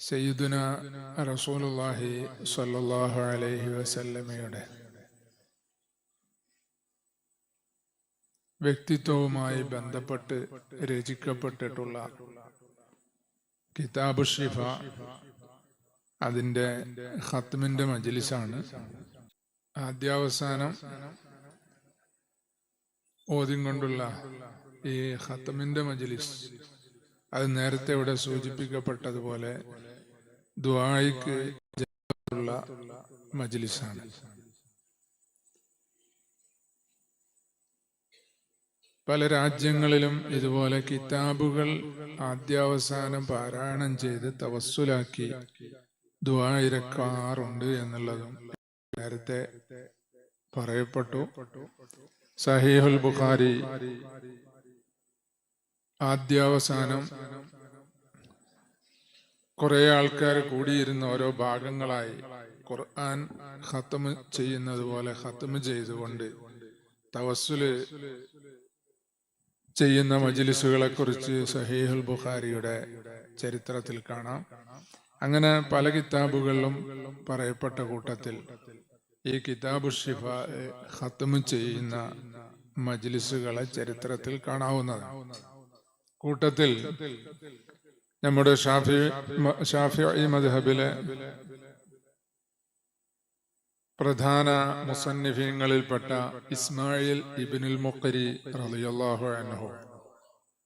സയ്യിദുന റസൂലുള്ളാഹി സ്വല്ലല്ലാഹു അലൈഹി വസല്ലമയുടെ വ്യക്തിത്വവുമായി ബന്ധപ്പെട്ട് രചിക്കപ്പെട്ടിട്ടുള്ള കിതാബ് ഷിഫ, അതിൻ്റെ ഖത്മിൻ്റെ മജ്ലിസാണ്. ആദ്യാവസാനം ഓതിക്കൊണ്ടുള്ള ഈ ഖത്മിൻ്റെ മജ്ലിസ്, അത് നേരത്തെ ഇവിടെ സൂചിപ്പിക്കപ്പെട്ടതുപോലെ ദുആയ്ക്ക് ഉള്ള മജ്ലിസാണ്. പല രാജ്യങ്ങളിലും ഇതുപോലെ കിതാബുകൾ ആദ്യാവസാനം പാരായണം ചെയ്ത് തവസ്സുലാക്കി ദുആ ഇറക്കാറുണ്ട് എന്നുള്ളതും നേരത്തെ പറയപ്പെട്ടു. സഹീഹുൽ ബുഖാരി ആദ്യാവസാനം കുറെ ആൾക്കാർ കൂടിയിരുന്ന ഓരോ ഭാഗങ്ങളായി ഖുർആൻ ഖത്മ് ചെയ്യുന്നത് പോലെ ഖത്മ് ചെയ്തുകൊണ്ട് തവസ്സുല് ചെയ്യുന്ന മജ്ലിസുകളെ കുറിച്ച് സഹീഹുൽ ബുഖാരിയുടെ ചരിത്രത്തിൽ കാണാം. അങ്ങനെ പല കിതാബുകളിലും പറയപ്പെട്ട കൂട്ടത്തിൽ ഈ കിതാബ് ഷിഫ ഖത്മ് ചെയ്യുന്ന മജ്ലിസുകളെ ചരിത്രത്തിൽ കാണാവുന്നതാണ്. കൂട്ടത്തിൽ നമ്മുടെ ഷാഫിഈ മദ്ഹബിലെ പ്രധാന മുസന്നിഫീങ്ങളിൽപ്പെട്ട ഇസ്മായിൽ ഇബ്നുൽ മുഖരി റളിയല്ലാഹു അൻഹു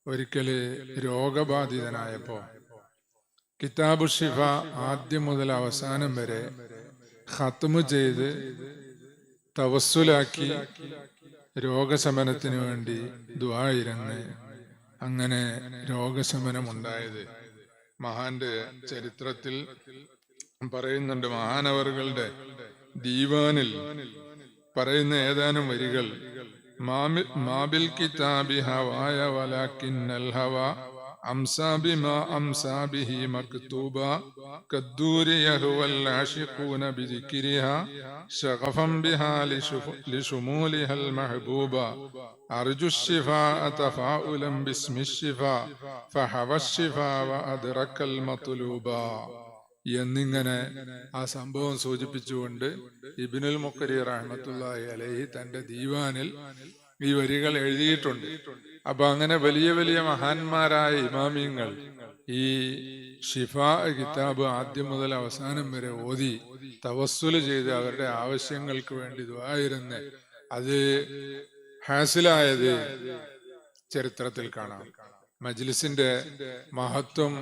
ഒരിക്കല് രോഗബാധിതനായപ്പോ കിതാബ് ഷിഫ ആദ്യം മുതൽ അവസാനം വരെ ഖത്മ് ചെയ്ത് തവസ്സുലാക്കി രോഗശമനത്തിനു വേണ്ടി ദുആ ഇരന്ന് അങ്ങനെ രോഗശമനമുണ്ടായത് മഹാന്റെ ചരിത്രത്തിൽ പറയുന്നുണ്ട്. മഹാനവറുകളുടെ ദീവാനിൽ പറയുന്ന ഏതാനും വരികൾ, മാബിൽ കിതാബി ഹവായ വലാകിന്നൽ ഹവാ അംസാ ബിമാ അംസാ ബിഹി മക്തൂബ കദ്ദൂരി യഹുവൽ ആശിഖൂന ബിദിക്രിഹാ ശഗഫൻ ബിഹാ ലിശുമൂലിഹൽ മഹബൂബ അർജു الشفاء تفاؤلا باسم الشفاء فحوى الشفاء وأدرك المطلوب എന്നിങ്ങനെ ആ സംഭവം സൂചിപ്പിച്ചുകൊണ്ട് ഇബ്നുൽ മുഖരി റഹ്മത്തുള്ളാഹി അലൈഹി തന്റെ ദീവാനിൽ ഈ വരികൾ എഴുതിയിട്ടുണ്ട്. അപ്പൊ അങ്ങനെ വലിയ വലിയ മഹാന്മാരായ ഇമാമിങ്ങൾ ഈ ഷിഫാ കിതാബ് ആദ്യം മുതൽ അവസാനം വരെ ഓതി തവസ്സുല് ചെയ്ത് അവരുടെ ആവശ്യങ്ങൾക്ക് വേണ്ടി ദുആയിരുന്ന് അത് ഹാസിലായത് ചരിത്രത്തിൽ കാണാം. മജ്ലിസിന്റെ മഹത്വം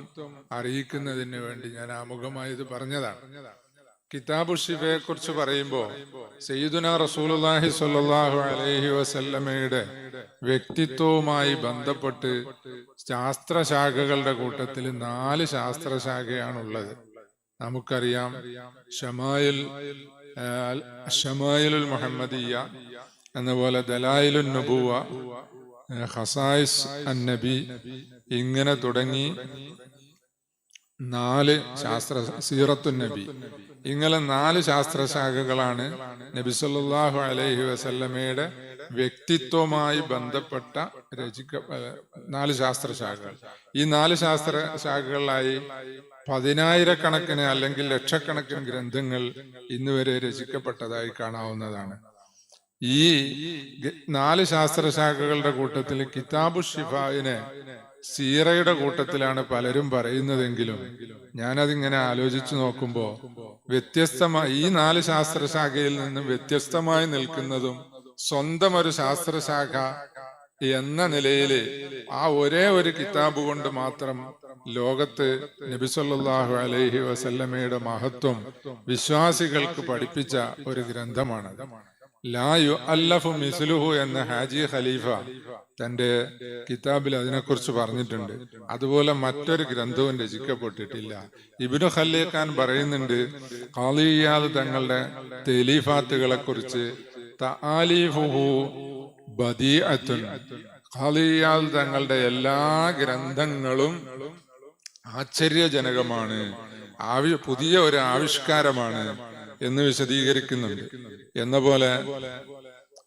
അറിയിക്കുന്നതിന് വേണ്ടി ഞാൻ ആമുഖമായി ഇത് പറഞ്ഞതാണ്. കിതാബ് ഷിഫയെ കുറിച്ച് പറയുമ്പോൾ സയ്യിദുന റസൂലുള്ളാഹി സ്വല്ലല്ലാഹു അലൈഹി വസല്ലമയുടെ വ്യക്തിത്വവുമായി ബന്ധപ്പെട്ട് ശാസ്ത്രശാഖകളുടെ കൂട്ടത്തിൽ 4 ശാസ്ത്രശാഖയാണുള്ളത്. നമുക്കറിയാം, ഷമായിലുൽ മുഹമ്മദിയ്യ, എന്നപോലെ ദലായിലുൻ നുബുവ, ഖസായിസ് അന്നബി, ഇങ്ങനെ തുടങ്ങി 4 സീറത്തുൻ നബി, ഇങ്ങനെ 4 ശാസ്ത്രശാഖകളാണ് നബി സല്ലല്ലാഹു അലൈഹി വസല്ലമയുടെ വ്യക്തിത്വവുമായി ബന്ധപ്പെട്ട 4 ശാസ്ത്രശാഖകൾ. ഈ 4 ശാസ്ത്രശാഖകളിലായി 10,000-കണക്കിന് അല്ലെങ്കിൽ ലക്ഷക്കണക്കിന് ഗ്രന്ഥങ്ങൾ ഇന്നുവരെ രചിക്കപ്പെട്ടതായി കാണാവുന്നതാണ്. ഈ 4 ശാസ്ത്രശാഖകളുടെ കൂട്ടത്തിൽ കിതാബു ഷിഫായിനെ സീറയുടെ കൂട്ടത്തിലാണ് പലരും പറയുന്നതെങ്കിലും ഞാനതിങ്ങനെ ആലോചിച്ചു നോക്കുമ്പോ വ്യത്യസ്തമായി ഈ 4 ശാസ്ത്രശാഖയിൽ നിന്നും വ്യത്യസ്തമായി നിൽക്കുന്നതും സ്വന്തം ഒരു ശാസ്ത്രശാഖ എന്ന നിലയിൽ ആ ഒരേ ഒരു കിതാബ് കൊണ്ട് മാത്രം ലോകത്ത് നബി സല്ലല്ലാഹു അലൈഹി വസല്ലമയുടെ മഹത്വം വിശ്വാസികൾക്ക് പഠിപ്പിച്ച ഒരു ഗ്രന്ഥമാണ്. ലാ യുഅല്ലഫു മിസ്ലുഹു എന്ന ഹാജി ഖലീഫ തന്റെ കിതാബിൽ അതിനെക്കുറിച്ച് പറഞ്ഞിട്ടുണ്ട്. അതുപോലെ മറ്റൊരു ഗ്രന്ഥവും രചിക്കപ്പെട്ടിട്ടില്ല. ഇബ്നു ഖല്ലീഖാൻ പറയുന്നുണ്ട്, ഖാളി ഇയാദ് തങ്ങളുടെ തലീഫാത്തുകളെ കുറിച്ച്, തആലീഫുഹു ബദീഅത്തുൻ, ഖാളി ഇയാദ് തങ്ങളുടെ എല്ലാ ഗ്രന്ഥങ്ങളും ആശ്ചര്യജനകമാണ്, പുതിയ ഒരു ആവിഷ്കാരമാണ് എന്ന് വിശദീകരിക്കുന്നുണ്ട്. എന്ന പോലെ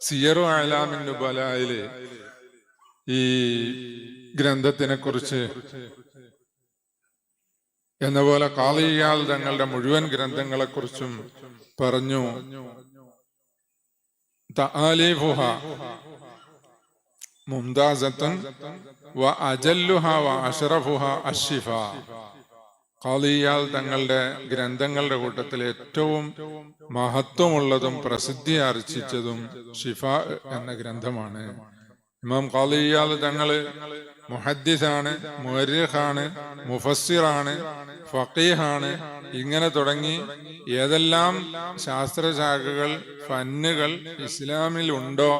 സിയറു അഅ്ലാമിൻ നുബലായിലെ ഈ ഗ്രന്ഥത്തിനെ കുറിച്ച് എന്ന പോലെ ഖാദി ഇയാദ് തങ്ങളുടെ മുഴുവൻ ഗ്രന്ഥങ്ങളെക്കുറിച്ചും പറഞ്ഞു. തആലീഫുഹ മുംതാസത്തുൻ വ അജല്ലുഹ വ അഷ്റഫുഹ അശ്ശിഫാ. ഖാദി ഇയാദ് തങ്ങളുടെ ഗ്രന്ഥങ്ങളുടെ കൂട്ടത്തിൽ ഏറ്റവും മഹത്വമുള്ളതും പ്രസിദ്ധി ആർജിച്ചതും ഷിഫാ എന്ന ഗ്രന്ഥമാണ്. ഇമാം ഖാദി ഇയാദ് തങ്ങള് മുഹദ്ദിസാണ്, മുഅർരിഖാണ്, മുഫസ്സിറാണ്, ഫഖീഹാണ്. ഇങ്ങനെ തുടങ്ങി ഏതെല്ലാം ശാസ്ത്രശാഖകൾ, ഫന്നുകൾ ഇസ്ലാമിൽ ഉണ്ടോ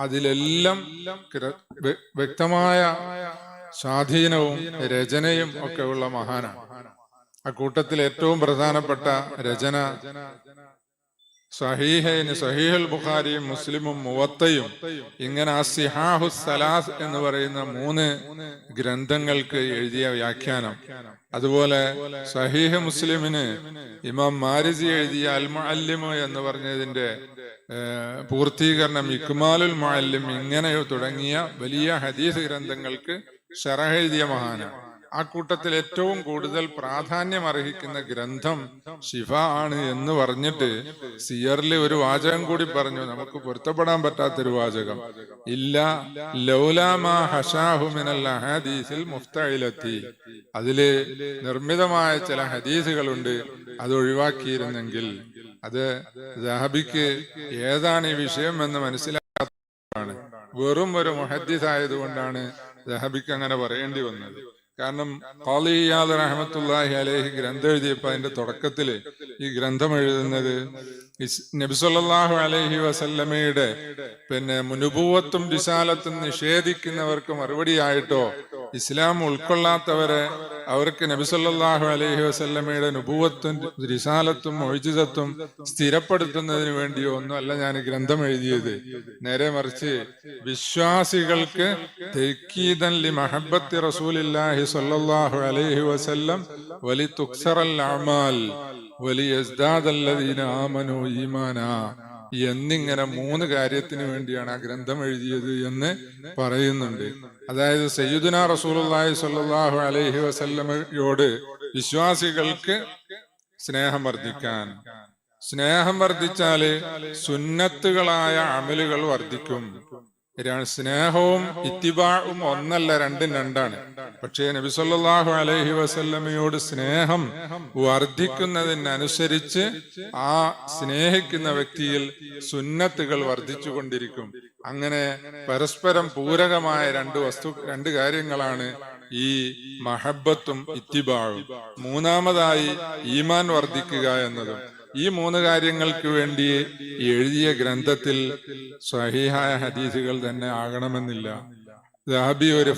അതിലെല്ലാം വ്യക്തമായ സ്വാധീനവും രചനയും ഒക്കെ ഉള്ള മഹാനാണ്. അക്കൂട്ടത്തിൽ ഏറ്റവും പ്രധാനപ്പെട്ട രചന സഹീഹൈന്, സഹീഹുൽ ബുഖാരിയും മുസ്ലിമും മുവത്തയും, ഇങ്ങനെ അസ്സിഹാഹു സലാസ് എന്ന് പറയുന്ന 3 ഗ്രന്ഥങ്ങൾക്ക് എഴുതിയ വ്യാഖ്യാനം. അതുപോലെ സഹീഹ് മുസ്ലിമിന് ഇമാം മാരിസി എഴുതിയ അൽ മുഅല്ലിമ് എന്ന് പറഞ്ഞതിന്റെ പൂർത്തീകരണം ഇക്മാലുൽ മുഅല്ലിം, ഇങ്ങനെ തുടങ്ങിയ വലിയ ഹദീസ് ഗ്രന്ഥങ്ങൾക്ക് ശറഹ് എഴുതിയ മഹാനാണ്. ആ കൂട്ടത്തിൽ ഏറ്റവും കൂടുതൽ പ്രാധാന്യം അർഹിക്കുന്ന ഗ്രന്ഥം ഷിഫ ആണ് എന്ന് പറഞ്ഞിട്ട് സിയറിൽ ഒരു വാചകം കൂടി പറഞ്ഞു, നമുക്ക് പൊരുത്തപ്പെടാൻ പറ്റാത്തൊരു വാചകം. ഇല്ല ലൗലാമാ ഹശാഹു മിനൽ അഹാദീസിൽ മുഫ്തഇലത്തി. അതില് നിർമ്മിതമായ ചില ഹദീസുകളുണ്ട്, അത് ഒഴിവാക്കിയിരുന്നെങ്കിൽ. അത് ദഹബിക്ക് ഏതാണ് ഈ വിഷയം എന്ന് മനസ്സിലാക്കാണ്. വെറും ഒരു മുഹദ്ദിസ് ആയതുകൊണ്ടാണ് ദഹബിക്ക് അങ്ങനെ പറയേണ്ടി വന്നത്. കാരണം ഖാദി ഇയാദ് റഹ്മത്തുള്ളാഹി അലൈഹി ഗ്രന്ഥം എഴുതിയപ്പോ അതിന്റെ തുടക്കത്തില് ഈ ഗ്രന്ഥം എഴുതുന്നത് നബി സല്ലല്ലാഹു അലൈഹി വസല്ലമയുടെ നുബുവത്തും റിസാലത്തും നിഷേധിക്കുന്നവർക്ക് മറുപടിയായിട്ടോ ഇസ്ലാം ഉൾക്കൊള്ളാത്തവരെ അവർക്ക് നബി സല്ലല്ലാഹു അലൈഹി വസല്ലമയുടെ നുബുവത്തും റിസാലത്തും മുഅ്ജിസത്തും സ്ഥിരപ്പെടുത്തുന്നതിന് വേണ്ടിയോ ഒന്നുമല്ല ഞാൻ ഗ്രന്ഥം എഴുതിയത്. നേരെ മറിച്ച് വിശ്വാസികൾക്ക് തഅ്കീദൻ ലി മഹബ്ബത്തി റസൂലില്ലാഹി സ്വല്ലല്ലാഹു അലൈഹി വസല്ലം വലി തുക്സറൽ അഅമാൽ വലി യസ്ദാദല്ലദീന ആമനൂ ഈമാനാ എന്നിങ്ങനെ 3 കാര്യത്തിന് വേണ്ടിയാണ് ആ ഗ്രന്ഥം എഴുതിയത് എന്ന് പറയുന്നുണ്ട്. അതായത് സയ്യിദുനാ റസൂലുള്ളാഹി സ്വല്ലല്ലാഹു അലൈഹി വസല്ലമയോട് വിശ്വാസികൾക്ക് സ്നേഹം വർദ്ധിക്കാൻ. സ്നേഹം വർദ്ധിച്ചാല് സുന്നത്തുകളായ അമലുകൾ വർദ്ധിക്കും. സ്നേഹവും ഇത്തിബാഉം ഒന്നല്ല, രണ്ടും രണ്ടാണ്. പക്ഷേ നബി സല്ലല്ലാഹു അലൈഹി വസല്ലമയോട് സ്നേഹം വർദ്ധിക്കുന്നതിനനുസരിച്ച് ആ സ്നേഹിക്കുന്ന വ്യക്തിയിൽ സുന്നത്തുകൾ വർദ്ധിച്ചു കൊണ്ടിരിക്കും. അങ്ങനെ പരസ്പരം പൂരകമായ രണ്ട് കാര്യങ്ങളാണ് ഈ മഹബ്ബത്തും ഇത്തിബാഉം. മൂന്നാമതായി ഈമാൻ വർദ്ധിക്കുക എന്നതും. ഈ 3 കാര്യങ്ങൾക്ക് വേണ്ടി എഴുതിയ ഗ്രന്ഥത്തിൽ സ്വഹീഹായ ഹദീസുകൾ തന്നെ ആകണമെന്നില്ല. ദഹബി ഒരു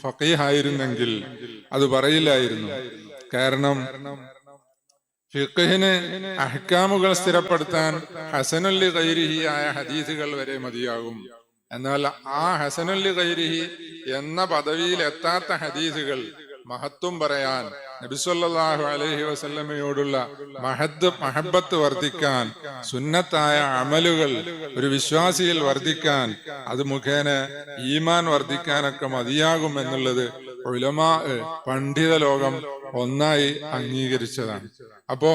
ഫഖീഹായിരുന്നെങ്കിൽ അത് പറയില്ലായിരുന്നു. കാരണം ഫിഖ്ഹിന് അഹ്കാമുകൾ സ്ഥിരപ്പെടുത്താൻ ഹസനുൽ ലി ഗൈരിഹി ആയ ഹദീസുകൾ വരെ മതിയാകും. എന്നാൽ ആ ഹസനുൽ ലി ഗൈരിഹി എന്ന പദവിയിൽ എത്താത്ത ഹദീസുകൾ മഹത്വം പറയാൻ, നബി സല്ലല്ലാഹു അലൈഹി വസല്ലമയോടുള്ള മഹബ്ബത്ത് വർദ്ധിക്കാൻ, സുന്നത്തായ അമലുകൾ ഒരു വിശ്വാസിയിൽ വർദ്ധിക്കാൻ, അത് മുഖേന ഈമാൻ വർദ്ധിക്കാനൊക്കെ മതിയാകും എന്നുള്ളത് ഉലമാ പണ്ഡിത ലോകം ഒന്നായി അംഗീകരിച്ചതാണ്. അപ്പോ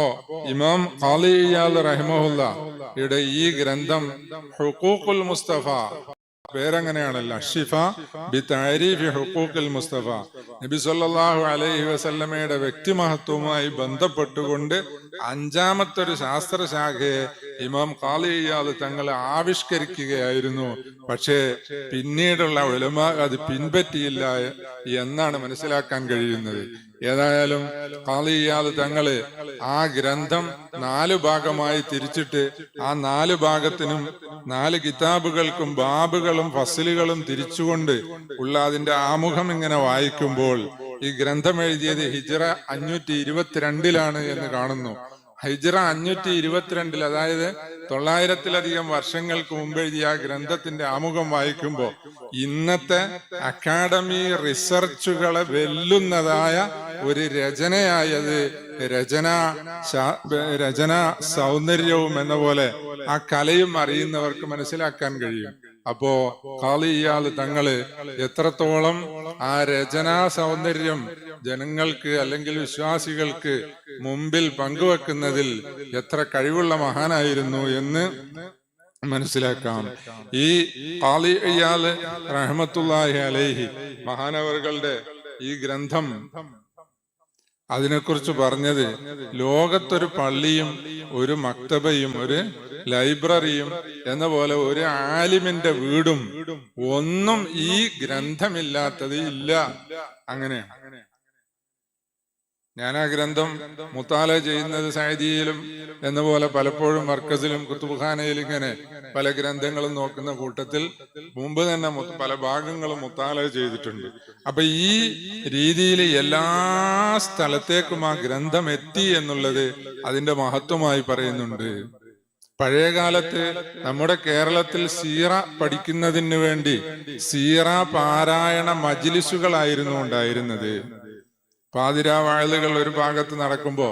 ഇമാം ഖാദി ഇയാദ് റഹിമഹുല്ലാഹയുടെ ഈ ഗ്രന്ഥം ഹുഖൂഖുൽ മുസ്തഫ, പേരങ്ങനെയാണല്ലോ, അശ്ശിഫ ബി തഅരീഫി ഹുഖൂഖിൽ മുസ്തഫ, നബി സല്ലല്ലാഹു അലൈഹി വസല്ലമയുടെ വ്യക്തിമഹത്വവുമായി ബന്ധപ്പെട്ടുകൊണ്ട് 5ാമത്തെ ഒരു ശാസ്ത്രശാഖയെ ഇമാം ഖാദി ഇയാദ് തങ്ങൾ ആവിഷ്കരിക്കുകയായിരുന്നു. പക്ഷേ പിന്നീടുള്ള ഉലമാ അത് പിൻപറ്റിയില്ല എന്നാണ് മനസ്സിലാക്കാൻ കഴിയുന്നത്. ഏതായാലും ഖാദി ഇയാദ് തങ്ങള് ആ ഗ്രന്ഥം 4 ഭാഗമായി തിരിച്ചിട്ട് ആ 4 ഭാഗത്തിനും 4 കിതാബുകൾക്കും ബാബുകളും ഫസ്ലുകളും തിരിച്ചുകൊണ്ട് ഉള്ള അതിന്റെ ആമുഖം ഇങ്ങനെ വായിക്കുമ്പോൾ ഈ ഗ്രന്ഥം എഴുതിയത് ഹിജ്റ 522 എന്ന് കാണുന്നു. ഹിജ്റ 522, അതായത് 900-ലധികം വർഷങ്ങൾക്ക് മുമ്പ് എഴുതിയ ആ ഗ്രന്ഥത്തിന്റെ ആമുഖം വായിക്കുമ്പോ ഇന്നത്തെ അക്കാഡമി റിസർച്ചുകളെ വെല്ലുന്നതായ ഒരു രചനയായത്, രചന സൗന്ദര്യവും എന്ന പോലെ ആ കലയും അറിയുന്നവർക്ക് മനസ്സിലാക്കാൻ കഴിയും. അപ്പോ ഖാളി ഇയാദ് തങ്ങള് എത്രത്തോളം ആ രചനാ സൗന്ദര്യം ജനങ്ങൾക്ക് അല്ലെങ്കിൽ വിശ്വാസികൾക്ക് മുമ്പിൽ പങ്കുവെക്കുന്നതിൽ എത്ര കഴിവുള്ള മഹാനായിരുന്നു എന്ന് മനസ്സിലാക്കാം. ഈ ഖാളി ഇയാദ് റഹ്മത്തുള്ളാഹി അലൈഹി മഹാനവറുകളുടെ ഈ ഗ്രന്ഥം അതിനെക്കുറിച്ച് പറഞ്ഞത്, ലോകത്തൊരു പള്ളിയും ഒരു മക്തബയും ഒരു ലൈബ്രറിയും എന്ന പോലെ ഒരു ആലിമിന്റെ വീടും ഒന്നും ഈ ഗ്രന്ഥമില്ലാത്തത് ഇല്ല. അങ്ങനെയാണ്. ഞാൻ ആ ഗ്രന്ഥം മുത്താല ചെയ്യുന്നത് സഅദിയിലും എന്ന പോലെ പലപ്പോഴും മർക്കസിലും കുത്തുബ്ഖാനയിലും ഇങ്ങനെ പല ഗ്രന്ഥങ്ങളും നോക്കുന്ന കൂട്ടത്തിൽ മുമ്പ് തന്നെ പല ഭാഗങ്ങളും മുത്താല ചെയ്തിട്ടുണ്ട്. അപ്പൊ ഈ രീതിയിൽ എല്ലാ സ്ഥലത്തേക്കും ആ ഗ്രന്ഥം എത്തി എന്നുള്ളത് അതിന്റെ മഹത്വമായി പറയുന്നുണ്ട്. പഴയകാലത്ത് നമ്മുടെ കേരളത്തിൽ സീറ പഠിക്കുന്നതിന് വേണ്ടി സീറ പാരായണ മജ്ലിസുകളായിരുന്നു ഉണ്ടായിരുന്നത്. പാതിരാവാഴലുകൾ ഒരു ഭാഗത്ത് നടക്കുമ്പോ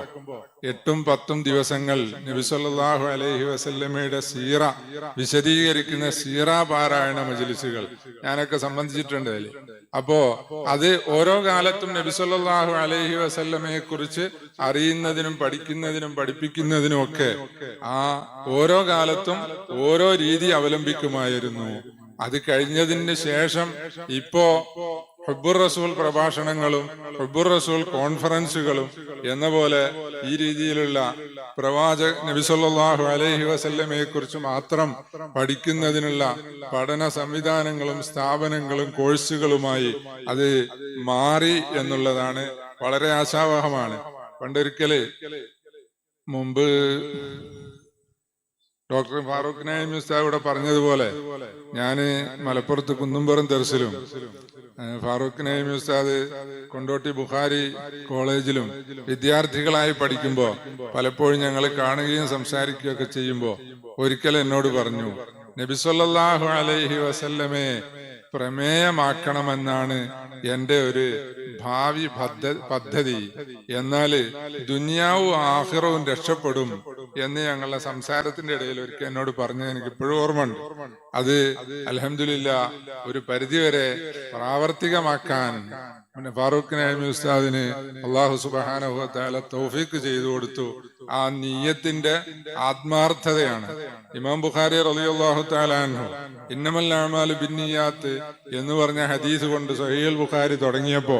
8-10 ദിവസങ്ങൾ നബി സല്ലല്ലാഹു അലൈഹി വസല്ലമയുടെ സീറ വിശദീകരിക്കുന്ന സീറ പാരായണ മജ്ലിസുകൾ ഞാനൊക്കെ സംബന്ധിച്ചിട്ടുണ്ട് അതിൽ. അപ്പോ അത് ഓരോ കാലത്തും നബി സല്ലല്ലാഹു അലൈഹി വസല്ലമയെ കുറിച്ച് അറിയുന്നതിനും പഠിക്കുന്നതിനും പഠിപ്പിക്കുന്നതിനും ഒക്കെ ആ ഓരോ കാലത്തും ഓരോ രീതി അവലംബിക്കുമായിരുന്നു. അത് കഴിഞ്ഞതിന് ശേഷം ഇപ്പോ ഹുബ്ബുർ റസൂൽ പ്രഭാഷണങ്ങളും ഹുബ്ബുർ റസൂൽ കോൺഫറൻസുകളും എന്ന പോലെ ഈ രീതിയിലുള്ള പ്രവാചക നബി സല്ലല്ലാഹു അലൈഹി വസല്ലമയെ കുറിച്ച് മാത്രം പഠിക്കുന്നതിനുള്ള പഠന സംവിധാനങ്ങളും സ്ഥാപനങ്ങളും കോഴ്സുകളുമായി അത് മാറി എന്നുള്ളതാണ് വളരെ ആശാവഹമാണ്. പണ്ടൊരിക്കല് മുമ്പ് ഡോക്ടർ ഫാറൂഖ് നഈം ഉസ്താദ് ഇവിടെ പറഞ്ഞതുപോലെ ഞാന് മലപ്പുറത്ത് കുന്നുംപുറം ദർസിലും ഫാറൂഖ് നഈം ഉസ്താദ് കൊണ്ടോട്ടി ബുഖാരി കോളേജിലും വിദ്യാർത്ഥികളായി പഠിക്കുമ്പോ പലപ്പോഴും ഞങ്ങൾ കാണുകയും സംസാരിക്കുകയൊക്കെ ചെയ്യുമ്പോ ഒരിക്കൽ എന്നോട് പറഞ്ഞു, നബി സല്ലല്ലാഹു അലൈഹി വസല്ലമയെ പ്രമേയമാക്കണമെന്നാണ് എന്റെ ഒരു ഭാവി പദ്ധതി. എന്നാല് ദുനിയാവും ആഖിറവും രക്ഷപ്പെടും എന്ന് ഞങ്ങളുടെ സംസാരത്തിന്റെ ഇടയിൽ ഒരിക്കൽ എന്നോട് പറഞ്ഞത് എനിക്ക് ഇപ്പോഴും ഓർമ്മയുണ്ട്. അത് അൽഹംദുലില്ലാഹ് ഒരു പരിധിവരെ പ്രാവർത്തികമാക്കാൻ ഫാറൂഖ് നഈം ഉസ്താദിന് അല്ലാഹു സുബ്ഹാനഹു വ തആല തൗഫീഖ് ചെയ്തു കൊടുത്തു. ആ നിയ്യത്തിന്റെ ആത്മാർത്ഥതയാണ്. ഇമാം ബുഖാരി റളിയല്ലാഹു തആല അൻഹു ഇന്നമൽ അഅ്മാലു ബിന്നിയാത്ത് എന്ന് പറഞ്ഞ ഹദീസ് കൊണ്ട് സഹീഹുൽ ബുഖാരി തുടങ്ങിയപ്പോ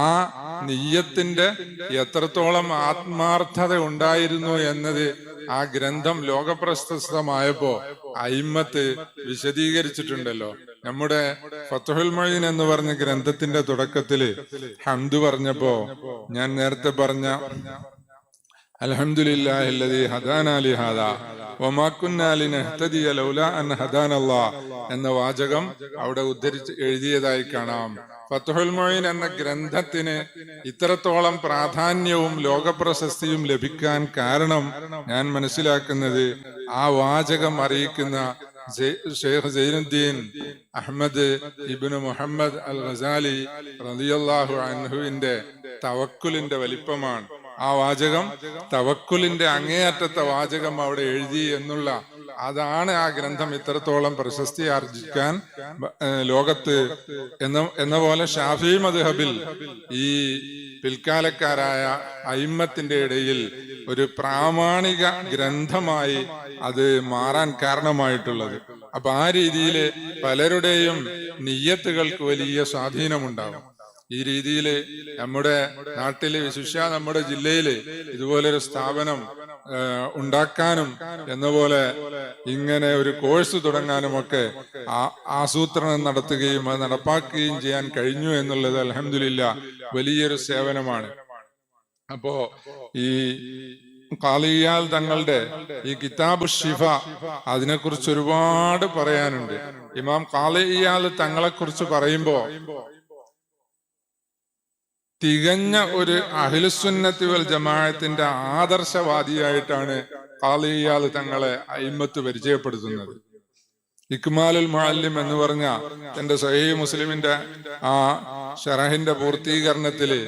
ആ നിയ്യത്തിന്റെ എത്രത്തോളം ആത്മാർത്ഥത ഉണ്ടായിരുന്നു എന്നത് ആ ഗ്രന്ഥം ലോകപ്രശസ്തമായപ്പോ അയിമ്മത്ത് വിശദീകരിച്ചിട്ടുണ്ടല്ലോ. നമ്മുടെ ഫത്ഹുൽ മുഈൻ എന്ന് പറഞ്ഞ ഗ്രന്ഥത്തിന്റെ തുടക്കത്തില് ഹംദ് പറഞ്ഞപ്പോ ഞാൻ നേരത്തെ പറഞ്ഞ അൽഹംദുലില്ലാഹില്ലദീ ഹദാനാ ലിഹാദാ വമാ കുന്നാ ലിനഹ്തദിയ ലൗലാ അൻ ഹദാനല്ലാഹ് എന്ന വാചകം അവിടെ ഉദ്ധരിച്ച് എഴുതിയതായി കാണാം. ഫത്ഹുൽ മുഈൻ എന്ന ഗ്രന്ഥത്തിന് ഇത്രത്തോളം പ്രാധാന്യവും ലോകപ്രശസ്തിയും ലഭിക്കാൻ കാരണം ഞാൻ മനസ്സിലാക്കുന്നത് ആ വാചകം അറിയിക്കുന്ന ഷെയ്ഖ് സൈനുദ്ദീൻ അഹ്മദ് ഇബ്നു മുഹമ്മദ് അൽ ഗസാലി റളിയല്ലാഹു അൻഹുവിന്റെ തവക്കുലിന്റെ വലിപ്പമാണ്. ആ വാചകം തവക്കുലിന്റെ അങ്ങേയറ്റത്തെ വാചകം അവിടെ എഴുതി എന്നുള്ള അതാണ് ആ ഗ്രന്ഥം ഇത്രത്തോളം പ്രശസ്തി ആർജിക്കാൻ ലോകത്ത് എന്ന പോലെ ഷാഫി മദ്ഹബിൽ ഈ പിൽക്കാലക്കാരായ അയിമ്മത്തിന്റെ ഇടയിൽ ഒരു പ്രാമാണിക ഗ്രന്ഥമായി അത് മാറാൻ കാരണമായിട്ടുള്ളത്. അപ്പൊ ആ രീതിയിൽ പലരുടെയും നിയ്യത്തുകൾക്ക് വലിയ സ്വാധീനമുണ്ടാകും. ഈ രീതിയിൽ നമ്മുടെ നാട്ടില് വിശിഷ്യ നമ്മുടെ ജില്ലയില് ഇതുപോലൊരു സ്ഥാപനം ഉണ്ടാക്കാനും എന്ന പോലെ ഇങ്ങനെ ഒരു കോഴ്സ് തുടങ്ങാനും ഒക്കെ ആസൂത്രണം നടത്തുകയും അത് നടപ്പാക്കുകയും ചെയ്യാൻ കഴിഞ്ഞു എന്നുള്ളത് അൽഹംദുലില്ലാഹ് വലിയൊരു സേവനമാണ്. അപ്പോ ഈ ഖാളി ഇയാദ് തങ്ങളുടെ ഈ കിതാബ് ഷിഫ അതിനെക്കുറിച്ച് ഒരുപാട് പറയാനുണ്ട്. ഇമാം ഖാളി ഇയാദ് തങ്ങളെ കുറിച്ച് പറയുമ്പോ തികഞ്ഞ ഒരു അഹ്ലുസുന്നത്തി വൽ ജമാഅത്തിന്റെ ആദർശവാദിയായിട്ടാണ് ഖാളി ഇയാദ് തങ്ങളെ അയിമ്മത്ത് പരിചയപ്പെടുത്തുന്നത്. ഇക്മാലുൽ മുഅല്ലിം എന്ന് പറഞ്ഞ തന്റെ സഹീഹ് മുസ്ലിമിന്റെ ആ ശറഹിന്റെ പൂർത്തീകരണത്തില്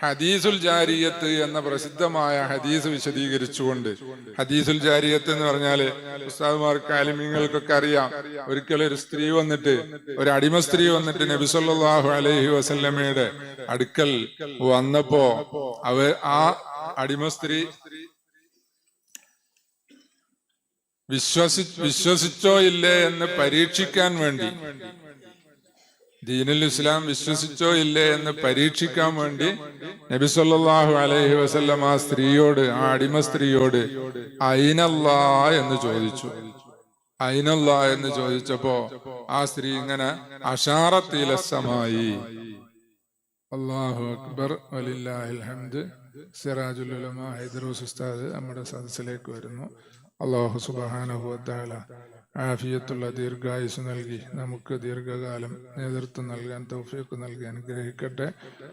ഹദീസുൽ ജാരിയത്ത് എന്ന പ്രസിദ്ധമായ ഹദീസ് വിശദീകരിച്ചുകൊണ്ട്, ഹദീസുൽ ജാരിയത്ത് എന്ന് പറഞ്ഞാല് ഉസ്താദ്മാർക്ക് ആലിമീങ്ങൾക്കൊക്കെ അറിയാം. ഒരിക്കലും ഒരു സ്ത്രീ വന്നിട്ട്, ഒരു അടിമ സ്ത്രീ വന്നിട്ട് നബി സല്ലല്ലാഹു അലൈഹി വസല്ലമയുടെ അടുക്കൽ വന്നപ്പോ ആ അടിമ സ്ത്രീ വിശ്വസിച്ചോ ഇല്ലേ എന്ന് പരീക്ഷിക്കാൻ വേണ്ടി, ദീനുൽ ഇസ്ലാം വിശ്വസിച്ചോ ഇല്ലേ എന്ന് പരീക്ഷിക്കാൻ വേണ്ടി നബി സല്ലല്ലാഹു അലൈഹി വസല്ലം ആ സ്ത്രീയോട്, ആ അടിമ സ്ത്രീയോട് അയിനല്ലാ എന്ന് ചോദിച്ചു. അയിനല്ലാ എന്ന് ചോദിച്ചപ്പോ ആ സ്ത്രീ ഇങ്ങനെ അശാറത്തിലസമായി. അല്ലാഹു അക്ബർ വലില്ലാഹിൽ ഹംദ്. സിറാജുൽ ഉലമ ഹൈദറൂസ് ഉസ്താദ് നമ്മുടെ സദസ്സിലേക്ക് വരുന്നു. അല്ലാഹു സുബ്ഹാനഹു വ തആല ആഫിയത്തുള്ള ദീർഘായുസ് നൽകി നമുക്ക് ദീർഘകാലം നേതൃത്വം നൽകാൻ തൗഫീഖ് നൽകി അനുഗ്രഹിക്കട്ടെ.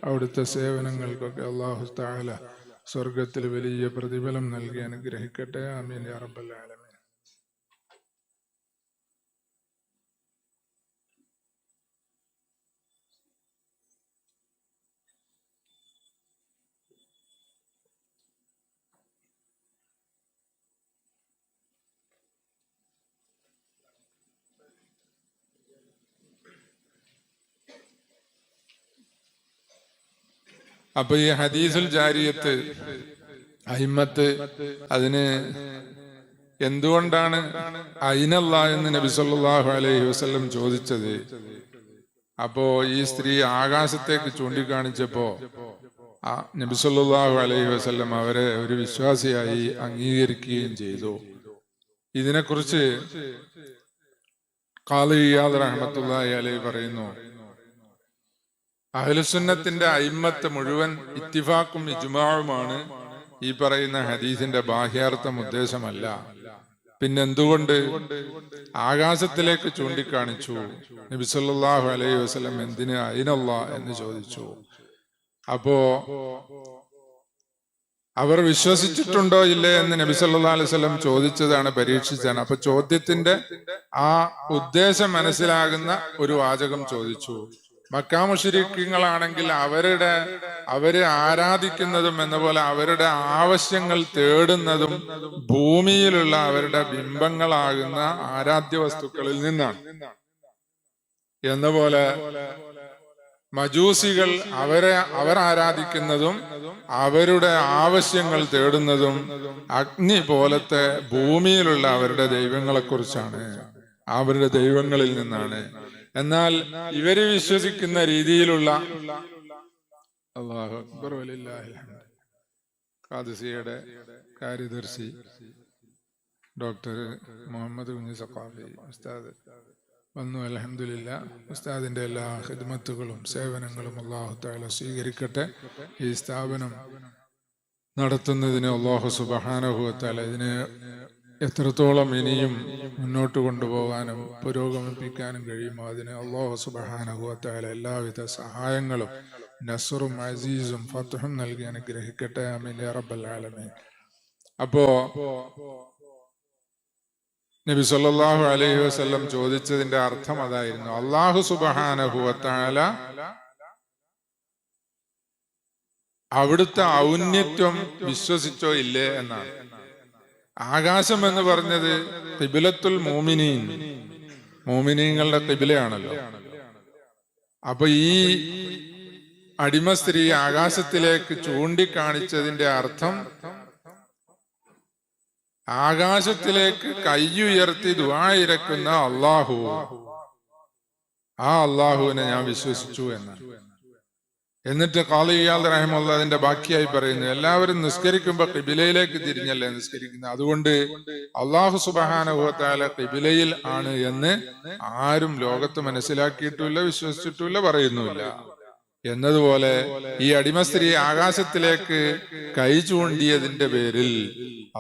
അവിടുത്തെ സേവനങ്ങൾക്കൊക്കെ അല്ലാഹു തആല സ്വർഗത്തിൽ വലിയ പ്രതിഫലം നൽകി അനുഗ്രഹിക്കട്ടെ. ആമീൻ യാ റബ്ബൽ ആലമീൻ. അപ്പൊ ഈ ഹദീസുൽ ജാരിയത്ത് അഹിമ്മത്ത് അതിന് എന്തുകൊണ്ടാണ് അയിനല്ലാ എന്ന് നബി സല്ലല്ലാഹു അലൈഹി വസല്ലം ചോദിച്ചത്? അപ്പോ ഈ സ്ത്രീ ആകാശത്തേക്ക് ചൂണ്ടിക്കാണിച്ചപ്പോ നബി സല്ലല്ലാഹു അലൈഹി വസല്ലം അവരെ ഒരു വിശ്വാസിയായി അംഗീകരിക്കുകയും ചെയ്തു. ഇതിനെക്കുറിച്ച് ഖാളി ഇയാദ് റഹ്മത്തുള്ളാഹി അലൈഹി പറയുന്നു, അഹ്ലുസുന്നത്തിന്റെ അയിമ്മത്ത് മുഴുവൻ ഇത്തിഫാക്കും ഇജ്മാഉമാണ് ഈ പറയുന്ന ഹദീസിന്റെ ബാഹ്യാർത്ഥം, ഉദ്ദേശമല്ല. പിന്നെന്തുകൊണ്ട് ആകാശത്തിലേക്ക് ചൂണ്ടിക്കാണിച്ചു? നബി സല്ലല്ലാഹു അലൈഹി വസല്ലം എന്തിന് അയിനല്ലാ എന്ന് ചോദിച്ചു? അപ്പോ അവർ വിശ്വസിച്ചിട്ടുണ്ടോ ഇല്ലേ എന്ന് നബി സല്ലല്ലാഹു അലൈഹി വസല്ലം ചോദിച്ചതാണ്, പരീക്ഷിച്ചാണ്. അപ്പൊ ചോദ്യത്തിന്റെ ആ ഉദ്ദേശം മനസ്സിലാകുന്ന ഒരു വാചകം ചോദിച്ചു. മക്കാ മുശ്രിക്കുകളാണെങ്കിൽ അവര് ആരാധിക്കുന്നതും എന്ന പോലെ അവരുടെ ആവശ്യങ്ങൾ തേടുന്നതും ഭൂമിയിലുള്ള അവരുടെ ബിംബങ്ങളാകുന്ന ആരാധ്യ വസ്തുക്കളിൽ നിന്നാണ്. എന്ന പോലെ മജൂസികൾ അവർ ആരാധിക്കുന്നതും അവരുടെ ആവശ്യങ്ങൾ തേടുന്നതും അഗ്നി പോലത്തെ ഭൂമിയിലുള്ള അവരുടെ ദൈവങ്ങളെ കുറിച്ചാണ്, അവരുടെ ദൈവങ്ങളിൽ നിന്നാണ്. എന്നാൽ ഇവര് വിശ്വസിക്കുന്ന രീതിയിലുള്ള അല്ലാഹു അക്ബർ വലില്ലാഹിൽ ഹംദ് ഖാദിസിയുടെ കാര്യദർശി ഡോക്ടർ മുഹമ്മദ് കുഞ്ഞി സഖാഫി ഉസ്താദ് വന്നു. അൽഹംദുലില്ലാഹ്. ഉസ്താദിന്റെ എല്ലാ ഖിദ്മത്തുകളും സേവനങ്ങളും അല്ലാഹു തആല സ്വീകരിക്കട്ടെ. ഈ സ്ഥാപനം നടത്തുന്നതിന് അല്ലാഹു സുബ്ഹാനഹു വ തആല ഇതിനെ എത്രത്തോളം ഇനിയും മുന്നോട്ട് കൊണ്ടുപോകാനും പുരോഗമിപ്പിക്കാനും കഴിയുമോ അതിന് അല്ലാഹു സുബ്ഹാനഹു വ തആല എല്ലാവിധ സഹായങ്ങളും നസ്റും അസീസും ഫത്ഹും നൽകി അനുഗ്രഹിക്കട്ടെ. ആമീൻ യാ റബ്ബൽ ആലമീൻ. അപ്പോ നബി സല്ലല്ലാഹു അലൈഹി വസല്ലം ചോദിച്ചതിന്റെ അർത്ഥം അതായിരുന്നു. അല്ലാഹു സുബ്ഹാനഹു വ തആല അവിടുത്തെ ഔന്നത്യം വിശ്വസിച്ചോ ഇല്ലേ എന്നാണ്. ആകാശം എന്ന് പറഞ്ഞത് ഖിബ്ലത്തുൽ മുഅ്മിനീൻ, മുഅ്മിനീങ്ങളുടെ ഖിബ്ലയാണല്ലോ. അപ്പൊ ഈ അടിമ സ്ത്രീ ആകാശത്തിലേക്ക് ചൂണ്ടിക്കാണിച്ചതിന്റെ അർത്ഥം ആകാശത്തിലേക്ക് കൈയുയർത്തി ദുആ ഇരക്കുന്ന അല്ലാഹു, ആ അല്ലാഹുവിനെ ഞാൻ വിശ്വസിച്ചു എന്നാണ്. എന്നിട്ട് ഖാളി ഇയാദ് റഹിമഹുല്ലാഹ് അതിന്റെ ബാക്കിയായി പറയുന്നു, എല്ലാവരും നിസ്കരിക്കുമ്പോ ഖിബിലയിലേക്ക് തിരിഞ്ഞല്ലേ നിസ്കരിക്കുന്നത്, അതുകൊണ്ട് അല്ലാഹു സുബ്ഹാനഹു വ തആല ഖിബിലയിൽ ആണ് എന്ന് ആരും ലോകത്ത് മനസ്സിലാക്കിയിട്ടുമില്ല, വിശ്വസിച്ചിട്ടുമില്ല, പറയുന്നുമില്ല. എന്നതുപോലെ ഈ അടിമ സ്ത്രീ ആകാശത്തിലേക്ക് കൈ ചൂണ്ടിയതിന്റെ പേരിൽ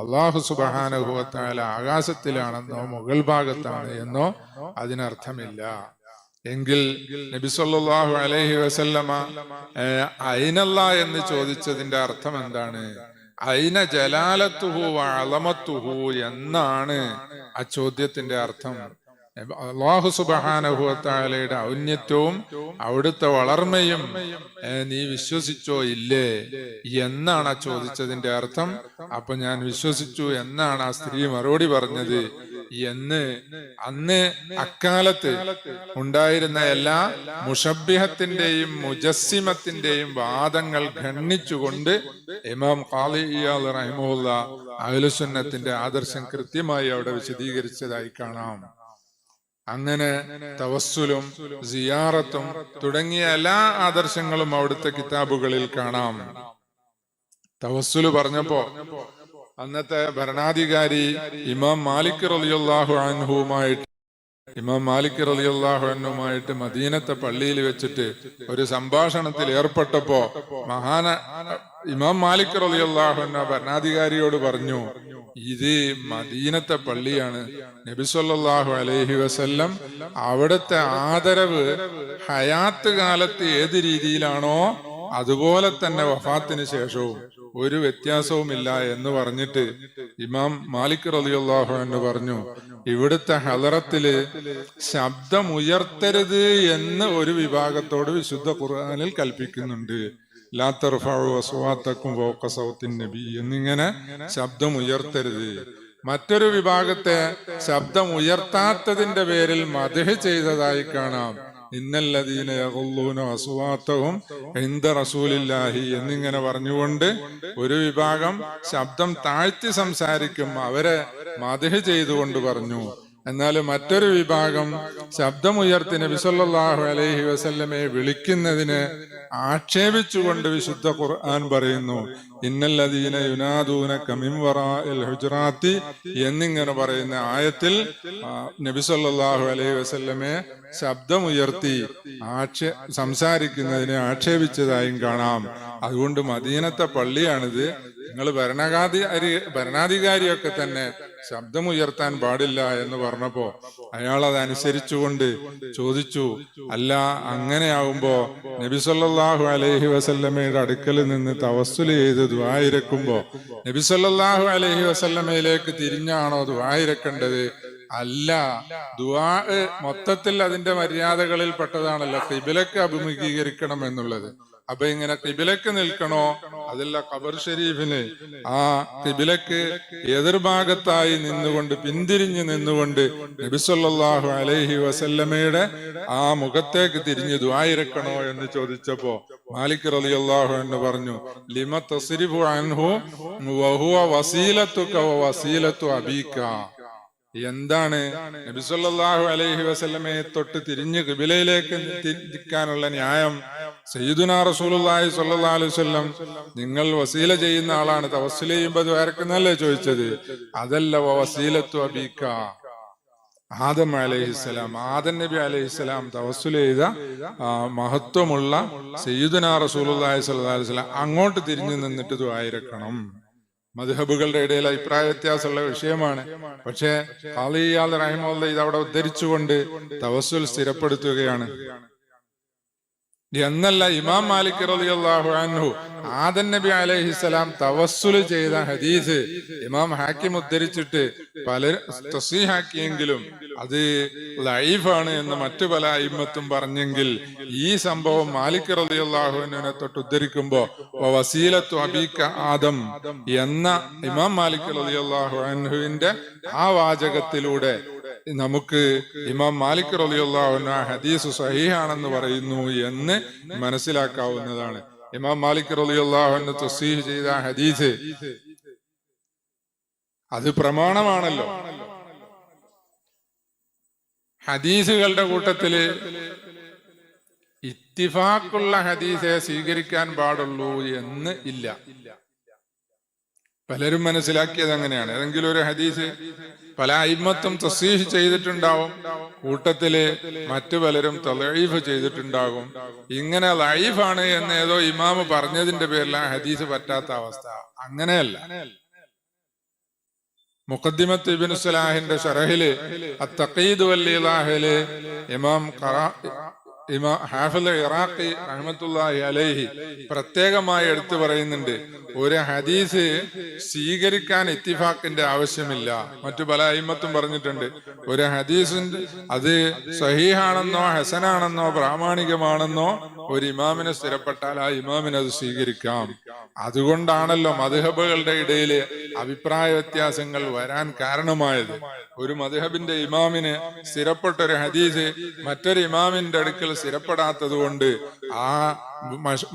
അല്ലാഹു സുബ്ഹാനഹു വ തആല ആകാശത്തിലാണെന്നോ മുകൾ ഭാഗത്താണ് എന്നോ അതിനർത്ഥമില്ല. എങ്കിൽ നബി സല്ലല്ലാഹു അലൈഹി വസല്ലമ അയിനല്ലാ എന്ന് ചോദിച്ചതിന്റെ അർത്ഥം എന്താണ്? അയിന ജലാലത്തുഹു വ അളമത്തുഹു എന്നാണ് ആ ചോദ്യത്തിന്റെ അർത്ഥം. അല്ലാഹു സുബ്ഹാനഹു വ തആലയുടെ ഔന്നത്യവും അവിടുത്തെ വളർമയും നീ വിശ്വസിച്ചോ ഇല്ലേ എന്നാണ് ആ ചോദിച്ചതിന്റെ അർത്ഥം. അപ്പൊ ഞാൻ വിശ്വസിച്ചു എന്നാണ് ആ സ്ത്രീ മറുപടി പറഞ്ഞത് എന്ന് അന്ന് അക്കാലത്ത് ഉണ്ടായിരുന്ന എല്ലാ മുഷബ്ബിഹത്തിന്റെയും മുജസ്സിമത്തിന്റെയും വാദങ്ങൾ ഖണ്ഡിച്ചുകൊണ്ട് ഇമാം ഖാദി ഇയാദ് റഹിമഹുല്ലാഹ് അഹ്ലുസുന്നത്തിന്റെ ആദർശം കൃത്യമായി അവിടെ വിശദീകരിച്ചതായി കാണാം. അങ്ങനെ തവസ്സുലും സിയാറത്തും തുടങ്ങിയ എല്ലാ ആദർശങ്ങളും അവിടുത്തെ കിതാബുകളിൽ കാണാം. തവസ്സുല് പറഞ്ഞപ്പോ അന്നത്തെ ഭരണാധികാരി ഇമാം മാലിക് റളിയല്ലാഹു അൻഹുമായിട്ട് മദീനത്തെ പള്ളിയിൽ വെച്ചിട്ട് ഒരു സംഭാഷണത്തിൽ ഏർപ്പെട്ടപ്പോ ഇമാം മാലിക് റളിയല്ലാഹു അൻഹു ഭരണാധികാരിയോട് പറഞ്ഞു, ഇത് മദീനത്തെ പള്ളിയാണ്. നബി സല്ലല്ലാഹു അലൈഹി വസല്ലം അവിടുത്തെ ആദരവ് ഹയാത്ത് കാലത്ത് ഏത് രീതിയിലാണോ അതുപോലെ തന്നെ വഫാത്തിന് ശേഷവും ഒരു വ്യത്യാസവുമില്ല എന്ന് പറഞ്ഞിട്ട് ഇമാം മാലിക് റളിയല്ലാഹു അൻഹു പറഞ്ഞു, ഇവിടുത്തെ ഹളറത്തില് ശബ്ദമുയർത്തരുത് എന്ന് ഒരു വിഭാഗത്തോട് വിശുദ്ധ ഖുർആനിൽ കൽപ്പിക്കുന്നുണ്ട്. ലാ തർഫഉ അസ്വാതക്കും ഫൗക സൗത്തിൻ നബി എന്നിങ്ങനെ ശബ്ദമുയർത്തരുത്. മറ്റൊരു വിഭാഗത്തെ ശബ്ദം ഉയർത്താത്തതിന്റെ പേരിൽ മദ്ഹ് ചെയ്തതായി കാണാം. ഇന്നല്ലദീന യഗുള്ളൂന അസ്വാതഹും ഇൻദ റസൂലില്ലാഹി എന്നിങ്ങനെ പറഞ്ഞുകൊണ്ട് ഒരു വിഭാഗം ശബ്ദം താഴ്ത്തി സംസാരിക്കും, അവരെ മദ്ഹ് ചെയ്തുകൊണ്ട് പറഞ്ഞു. എന്നാൽ മറ്റൊരു വിഭാഗം ശബ്ദമുയർത്തി നബി സല്ലല്ലാഹു അലൈഹി വസല്ലമയെ വിളിക്കുന്നതിന് ആക്ഷേപിച്ചുകൊണ്ട് വിശുദ്ധ ഖുർആൻ പറയുന്നു, ഇന്നല്ലദീന യുനാദൂനക മിൻ വറാഇൽ ഹുജറാത്തി എന്നിങ്ങനെ പറയുന്ന ആയത്തിൽ നബി സല്ലല്ലാഹു അലൈഹി വസല്ലമയെ ശബ്ദമുയർത്തി സംസാരിക്കുന്നതിനെ ആക്ഷേപിച്ചതായും കാണാം. അതുകൊണ്ട് മദീനത്തെ പള്ളിയാണിത്. നിങ്ങൾ ഭരണാധികാരിയൊക്കെ തന്നെ ശബ്ദമുയർത്താൻ പാടില്ല എന്ന് പറഞ്ഞപ്പോ അയാൾ അതനുസരിച്ചുകൊണ്ട് ചോദിച്ചു, അല്ല അങ്ങനെയാവുമ്പോ നബി സല്ലല്ലാഹു അലൈഹി വസല്ലമയുടെ അടുക്കൽ നിന്ന് തവസ്സുല് ചെയ്ത് ദുആ ഇരക്കുമ്പോ നബി സല്ലല്ലാഹു അലൈഹി വസല്ലമയിലേക്ക് തിരിഞ്ഞാണോ ദുആ ഇരക്കേണ്ടത്? അല്ല, ദുആ മൊത്തത്തിൽ അതിന്റെ മര്യാദകളിൽ പെട്ടതാണല്ലോ ഖിബിലക്ക് അഭിമുഖീകരിക്കണം എന്നുള്ളത്. അപ്പൊ ഇങ്ങനെ ഖിബിലക്ക് നിൽക്കണോ? അതല്ല, ഖബർ ഷരീഫിന് ആ ഖിബിലക്ക് എതിർഭാഗത്തായി നിന്നുകൊണ്ട് പിന്തിരിഞ്ഞു നിന്നുകൊണ്ട് നബി സല്ലല്ലാഹു അലൈഹി വസല്ലമയുടെ ആ മുഖത്തേക്ക് തിരിഞ്ഞ് ദുആ ഇരക്കണോ എന്ന് ചോദിച്ചപ്പോ മാലിക് റളിയല്ലാഹു അൻഹു പറഞ്ഞു, ലിമ തസ്രിഫു അൻഹു വഹുവ വസീലത്തുക വസീലത്തു അബീക. എന്താണ് നബി സല്ലല്ലാഹു അലൈഹി വസല്ലമയെ തൊട്ട് തിരിഞ്ഞ് ഖിബിലയിലേക്ക് തിരിക്കാനുള്ള ന്യായം? സയ്യിദുനാ റസൂലുള്ളാഹി സ്വല്ലല്ലാഹു അലൈഹി വസല്ലം നിങ്ങൾ വസീല ചെയ്യുന്ന ആളാണ്, തവസ്സുൽ ചെയ്യുമ്പോൾ ദ്വാരക്കുന്നല്ലേ ചോദിച്ചത്? അതല്ല, വസീലത്തു അബീക. ആദം അലൈഹിസ്സലാം, ആദം നബി അലൈഹിസ്സലാം തവസ്സുൽ ചെയ്ത മഹത്വമുള്ള സയ്യിദുനാ റസൂലുള്ളാഹി സ്വല്ലല്ലാഹു അലൈഹി വസല്ലം അങ്ങോട്ട് തിരിഞ്ഞു നിന്നിട്ട് ദുആ ഇരക്കണം. മദ്ഹബുകളുടെ ഇടയിൽ അഭിപ്രായ വ്യത്യാസമുള്ള വിഷയമാണ്. പക്ഷേ ഖാദി ഇയാദ് റഹിമഹുല്ലാഹ് ഇത് അവിടെ ഉദ്ധരിച്ചുകൊണ്ട് തവസ്സുൽ സ്ഥിരപ്പെടുത്തുകയാണ്. എന്നല്ല, ഇമാം മാലിക് റളിയല്ലാഹു അൻഹു ആദം നബി അലൈഹിസ്സലാം തവസ്സുൽ ചെയ്ത ഹദീസ് ഇമാം ഹാക്കിം ഉദ്ധരിച്ചിട്ട് പലരും തസ്ഹീഹാക്കിയെങ്കിലും അത് ലഈഫാണ് എന്ന് മറ്റു പല അയിമ്മത്തും പറഞ്ഞെങ്കിൽ ഈ സംഭവം മാലിക് റളിയല്ലാഹു അൻഹുവിനെ തൊട്ട് ഉദ്ധരിക്കുമ്പോ വസീലത്തു അബീക ആദം എന്ന ഇമാം മാലിക് റളിയല്ലാഹു അൻഹുവിന്റെ ആ വാചകത്തിലൂടെ നമുക്ക് ഇമാം മാലിക് റളിയല്ലാഹു അൻഹു ഹദീസ് സഹീഹാണെന്ന് പറയുന്നു എന്ന് മനസ്സിലാക്കാവുന്നതാണ്. ഇമാം മാലിക് റളിയല്ലാഹു അൻഹു തസ്ഹീഹ് ചെയ്ത ഹദീസ് അത് പ്രമാണമാണല്ലോ. ഹദീസുകളുടെ കൂട്ടത്തില് ഇത്തിഫാഖുള്ള ഹദീസെ സ്വീകരിക്കാൻ പാടുള്ളൂ എന്ന് ഇല്ല. പലരും മനസ്സിലാക്കിയത് അങ്ങനെയാണ്. ഏതെങ്കിലും ഒരു ഹദീസ് പല അയിമ്മത്തും തസ്ഹീഹ് ചെയ്തിട്ടുണ്ടാവും, കൂട്ടത്തില് മറ്റു പലരും തളഈഫ് ചെയ്തിട്ടുണ്ടാകും. ഇങ്ങനെ ലഈഫാണ് എന്ന് ഏതോ ഇമാമ് പറഞ്ഞതിന്റെ പേരിൽ ആ ഹദീസ് പറ്റാത്ത അവസ്ഥ. അങ്ങനെയല്ല. മുഖദ്ദിമത്ത് ഇബ്നു സലാഹിന്റെ ശറഹില് അത്തഖീദ് വൽ ഇലാഹില് ഇമാം ഹാഫിദ് ഇറാഖി റഹ്മത്തുള്ളാഹി അലൈഹി പ്രത്യേകമായി എടുത്തു പറയുന്നുണ്ട്, ഒരു ഹദീസ് സ്വീകരിക്കാൻ ഇത്തിഫാക്കിന്റെ ആവശ്യമില്ല. മറ്റു പല അയിമത്തും പറഞ്ഞിട്ടുണ്ട്, ഒരു ഹദീസിന്റെ അത് സഹീഹാണെന്നോ ഹസനാണെന്നോ പ്രാമാണികമാണെന്നോ ഒരു ഇമാമിനെ സ്ഥിരപ്പെട്ടാൽ ആ ഇമാമിന് അത് സ്വീകരിക്കാം. അതുകൊണ്ടാണല്ലോ മദ്ഹബുകളുടെ ഇടയിൽ അഭിപ്രായ വ്യത്യാസങ്ങൾ വരാൻ കാരണമായത്. ഒരു മദ്ഹബിന്റെ ഇമാമിന് സ്ഥിരപ്പെട്ട ഒരു ഹദീസ് മറ്റൊരു ഇമാമിന്റെ അടുക്കൽ സ്ഥിരപ്പെടാത്തത് കൊണ്ട് ആ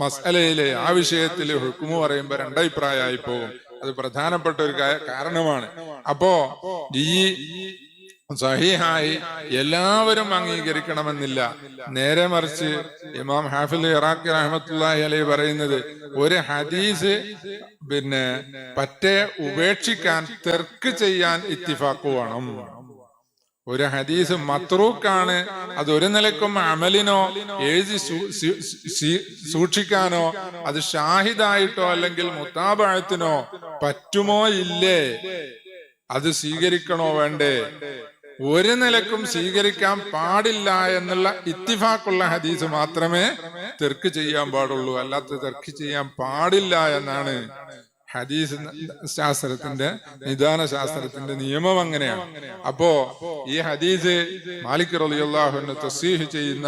മസ്അലയിലെ ആ വിഷയത്തിൽ ഹുക്മു പറയുമ്പോ രണ്ടഭിപ്രായമായി പോകും. അത് പ്രധാനപ്പെട്ട ഒരു കാരണമാണ്. അപ്പോ ഈ സഹീഹായി എല്ലാവരും അംഗീകരിക്കണമെന്നില്ല. നേരെ മറിച്ച് ഇമാം ഹാഫിദ് ഇറാഖി റഹ്മത്തുള്ളാഹി അലൈഹി പറയുന്നത്, ഒരു ഹദീസ് പറ്റേ ഉപേക്ഷിക്കാൻ തെർക്ക് ചെയ്യാൻ ഇത്തിഫാഖ് വേണം. ഒരു ഹദീസ് മത്രൂക്കാണ്, അത് ഒരു നിലക്കും അമലിനോ എഴുതി സൂക്ഷിക്കാനോ അത് ഷാഹിദായിട്ടോ അല്ലെങ്കിൽ മുത്താബഅത്തിനോ പറ്റുമോ ഇല്ലേ, അത് സ്വീകരിക്കണോ വേണ്ടേ, ഒരു നിലക്കും സ്വീകരിക്കാൻ പാടില്ല എന്നുള്ള ഇത്തിഫാഖുള്ള ഹദീസ് മാത്രമേ തെർക്ക് ചെയ്യാൻ പാടുള്ളൂ. അല്ലാത്ത തെർക്ക് ചെയ്യാൻ പാടില്ല എന്നാണ് ഹദീസ് ശാസ്ത്രത്തിന്റെ നിദാന ശാസ്ത്രത്തിന്റെ നിയമം. അങ്ങനെയാണ്. അപ്പോ ഈ ഹദീസ് മാലിക് റളിയല്ലാഹു അൻഹു തസ്സീഹ് ചെയ്യുന്ന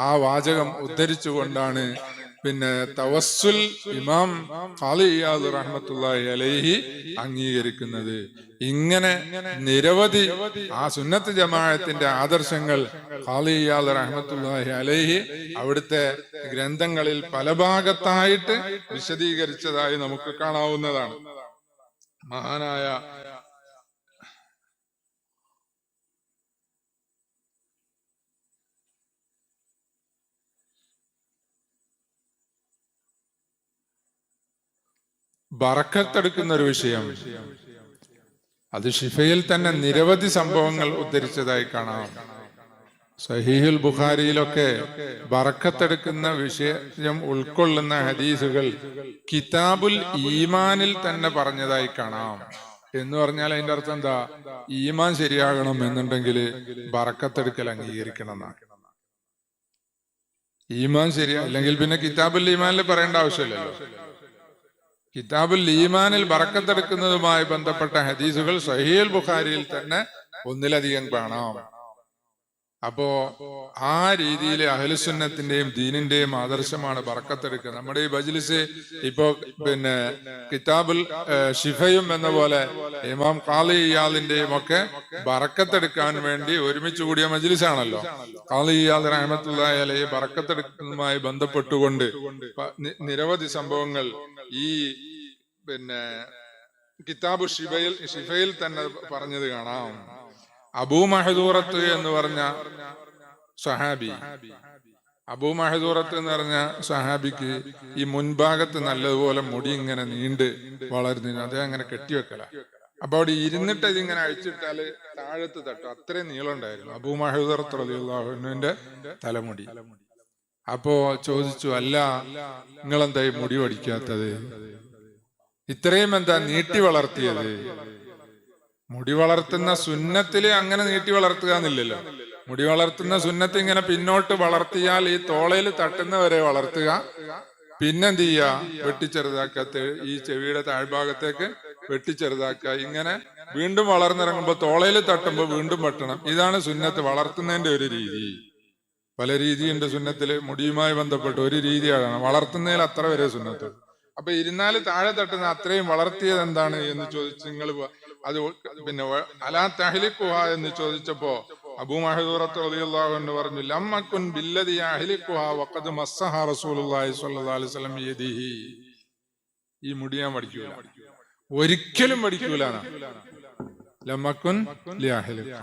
ആ വാചകം ഉദ്ധരിച്ചുകൊണ്ടാണ് തവസ്സുൽ ഇമാം ഖാളി ഇയാദ് റഹ്മത്തുള്ളാഹി അലൈഹി അംഗീകരിക്കുന്നത്. ഇങ്ങനെ നിരവധി ആ സുന്നത്ത് ജമാഅത്തിന്റെ ആദർശങ്ങൾ ഖാളി ഇയാദ് റഹ്മത്തുള്ളാഹി അലൈഹി അവിടുത്തെ ഗ്രന്ഥങ്ങളിൽ പല ഭാഗത്തായിട്ട് വിശദീകരിച്ചതായി നമുക്ക് കാണാവുന്നതാണ്. മഹാനായ ബറക്കത്തെടുക്കുന്ന ഒരു വിഷയം, അത് ഷിഫയിൽ തന്നെ നിരവധി സംഭവങ്ങൾ ഉദ്ധരിച്ചതായി കാണാം. സഹീഹുൽ ബുഖാരിയിലൊക്കെ ബറക്കത്തെടുക്കുന്ന വിഷയം ഉൾക്കൊള്ളുന്ന ഹദീസുകൾ കിതാബുൽ ഈമാനിൽ തന്നെ പറഞ്ഞതായി കാണാം. എന്ന് പറഞ്ഞാൽ അതിന്റെ അർത്ഥം എന്താ? ഈമാൻ ശരിയാകണം എന്നുണ്ടെങ്കിൽ ബറക്കത്തെടുക്കൽ അംഗീകരിക്കണം എന്നാണ്. ഈമാൻ ശരിയാ അല്ലെങ്കിൽ പിന്നെ കിതാബുൽ ഈമാനിൽ പറയേണ്ട ആവശ്യമില്ലല്ലോ. കിതാബുൽ ഈമാനിൽ ബറക്കത്തെടുക്കുന്നതുമായി ബന്ധപ്പെട്ട ഹദീസുകൾ സഹീഹുൽ ബുഖാരിയിൽ തന്നെ ഒന്നിലധികം കാണാം. അപ്പോ ആ രീതിയിൽ അഹ്ലുസുന്നത്തിന്റെയും ദീനിന്റെയും ആദർശമാണ് ബറക്കത്തെടുക്കുക. നമ്മുടെ ഈ മജ്ലിസ് ഇപ്പോ കിതാബുൽ ഷിഫയും എന്ന പോലെ ഇമാം ഖാളി ഇയാദിന്റെയും ഒക്കെ ബറക്കത്തെടുക്കാൻ വേണ്ടി ഒരുമിച്ച് കൂടിയ മജ്ലിസാണല്ലോ. ഖാളി ഇയാദ് റഹ്മത്തുള്ളാഹി അലൈഹി ബറക്കത്തെടുക്കുന്നതുമായി ബന്ധപ്പെട്ടുകൊണ്ട് നിരവധി സംഭവങ്ങൾ ഈ കിതാബു ഷിഫയിൽ തന്നെ പറഞ്ഞത് കാണാം. അബൂ മഹദൂറത്ത് എന്ന് പറഞ്ഞ സഹാബി, അബൂ മഹദൂറത്ത് എന്ന് പറഞ്ഞ സഹാബിക്ക് ഈ മുൻഭാഗത്ത് നല്ലതുപോലെ മുടി ഇങ്ങനെ നീണ്ട് വളർന്നു, അതേ അങ്ങനെ കെട്ടിവെക്കല. അപ്പൊ അവിടെ ഇരുന്നിട്ട് ഇതിങ്ങനെ അഴിച്ചിട്ടാല് താഴത്ത് തട്ടും, അത്രയും നീളം ഉണ്ടായിരുന്നു അബൂ മഹദൂറത്ത് റളിയല്ലാഹു അൻഹുവിന്റെ തലമുടി. അപ്പോ ചോദിച്ചു, അല്ല നിങ്ങളെന്തായി മുടി വടിക്കാത്തത്, ഇത്രയും എന്താ നീട്ടി വളർത്തിയത്? മുടി വളർത്തുന്ന സുന്നത്തില് അങ്ങനെ നീട്ടി വളർത്തുക എന്നില്ലല്ലോ. മുടി വളർത്തുന്ന സുന്നത്ത് ഇങ്ങനെ പിന്നോട്ട് വളർത്തിയാൽ ഈ തോളയിൽ തട്ടുന്നവരെ വളർത്തുക, പിന്നെന്ത് ചെയ്യുക, വെട്ടിച്ചെറുതാക്കത്ത് ഈ ചെവിയുടെ താഴ്ഭാഗത്തേക്ക് വെട്ടിച്ചെറുതാക്കുക, ഇങ്ങനെ വീണ്ടും വളർന്നിറങ്ങുമ്പോ തോളയിൽ തട്ടുമ്പോ വീണ്ടും വെട്ടണം. ഇതാണ് സുന്നത്ത് വളർത്തുന്നതിന്റെ ഒരു രീതി. പല രീതിയുണ്ട് സുന്നത്തില്. മുടിയുമായി ബന്ധപ്പെട്ട് ഒരു രീതിയാണ് വളർത്തുന്നതിൽ അത്ര വരെ സുന്നത്ത്. അപ്പൊ ഇരുന്നാല് താഴെ തട്ടുന്ന അത്രയും വളർത്തിയത് എന്താണ് എന്ന് ചോദിച്ചു. നിങ്ങൾ അത് അലാ തഹ്ലിഖുഹ എന്ന് ചോദിച്ചപ്പോ അബൂ മഹദൂറത്ത് റളിയല്ലാഹു അൻഹു പറഞ്ഞു, ലമ്മകുൻ ബില്ലദി യഹ്ലിഖുഹ വഖദ് മസ്സഹ റസൂലുള്ളാഹി സ്വല്ലല്ലാഹു അലൈഹി വസല്ലം യദിഹി. ഈ മുടിയാൻ പഠിക്കൂല, ഒരിക്കലും പഠിക്കൂല. ലമ്മകുൻ ലിയഹ്ലിഖ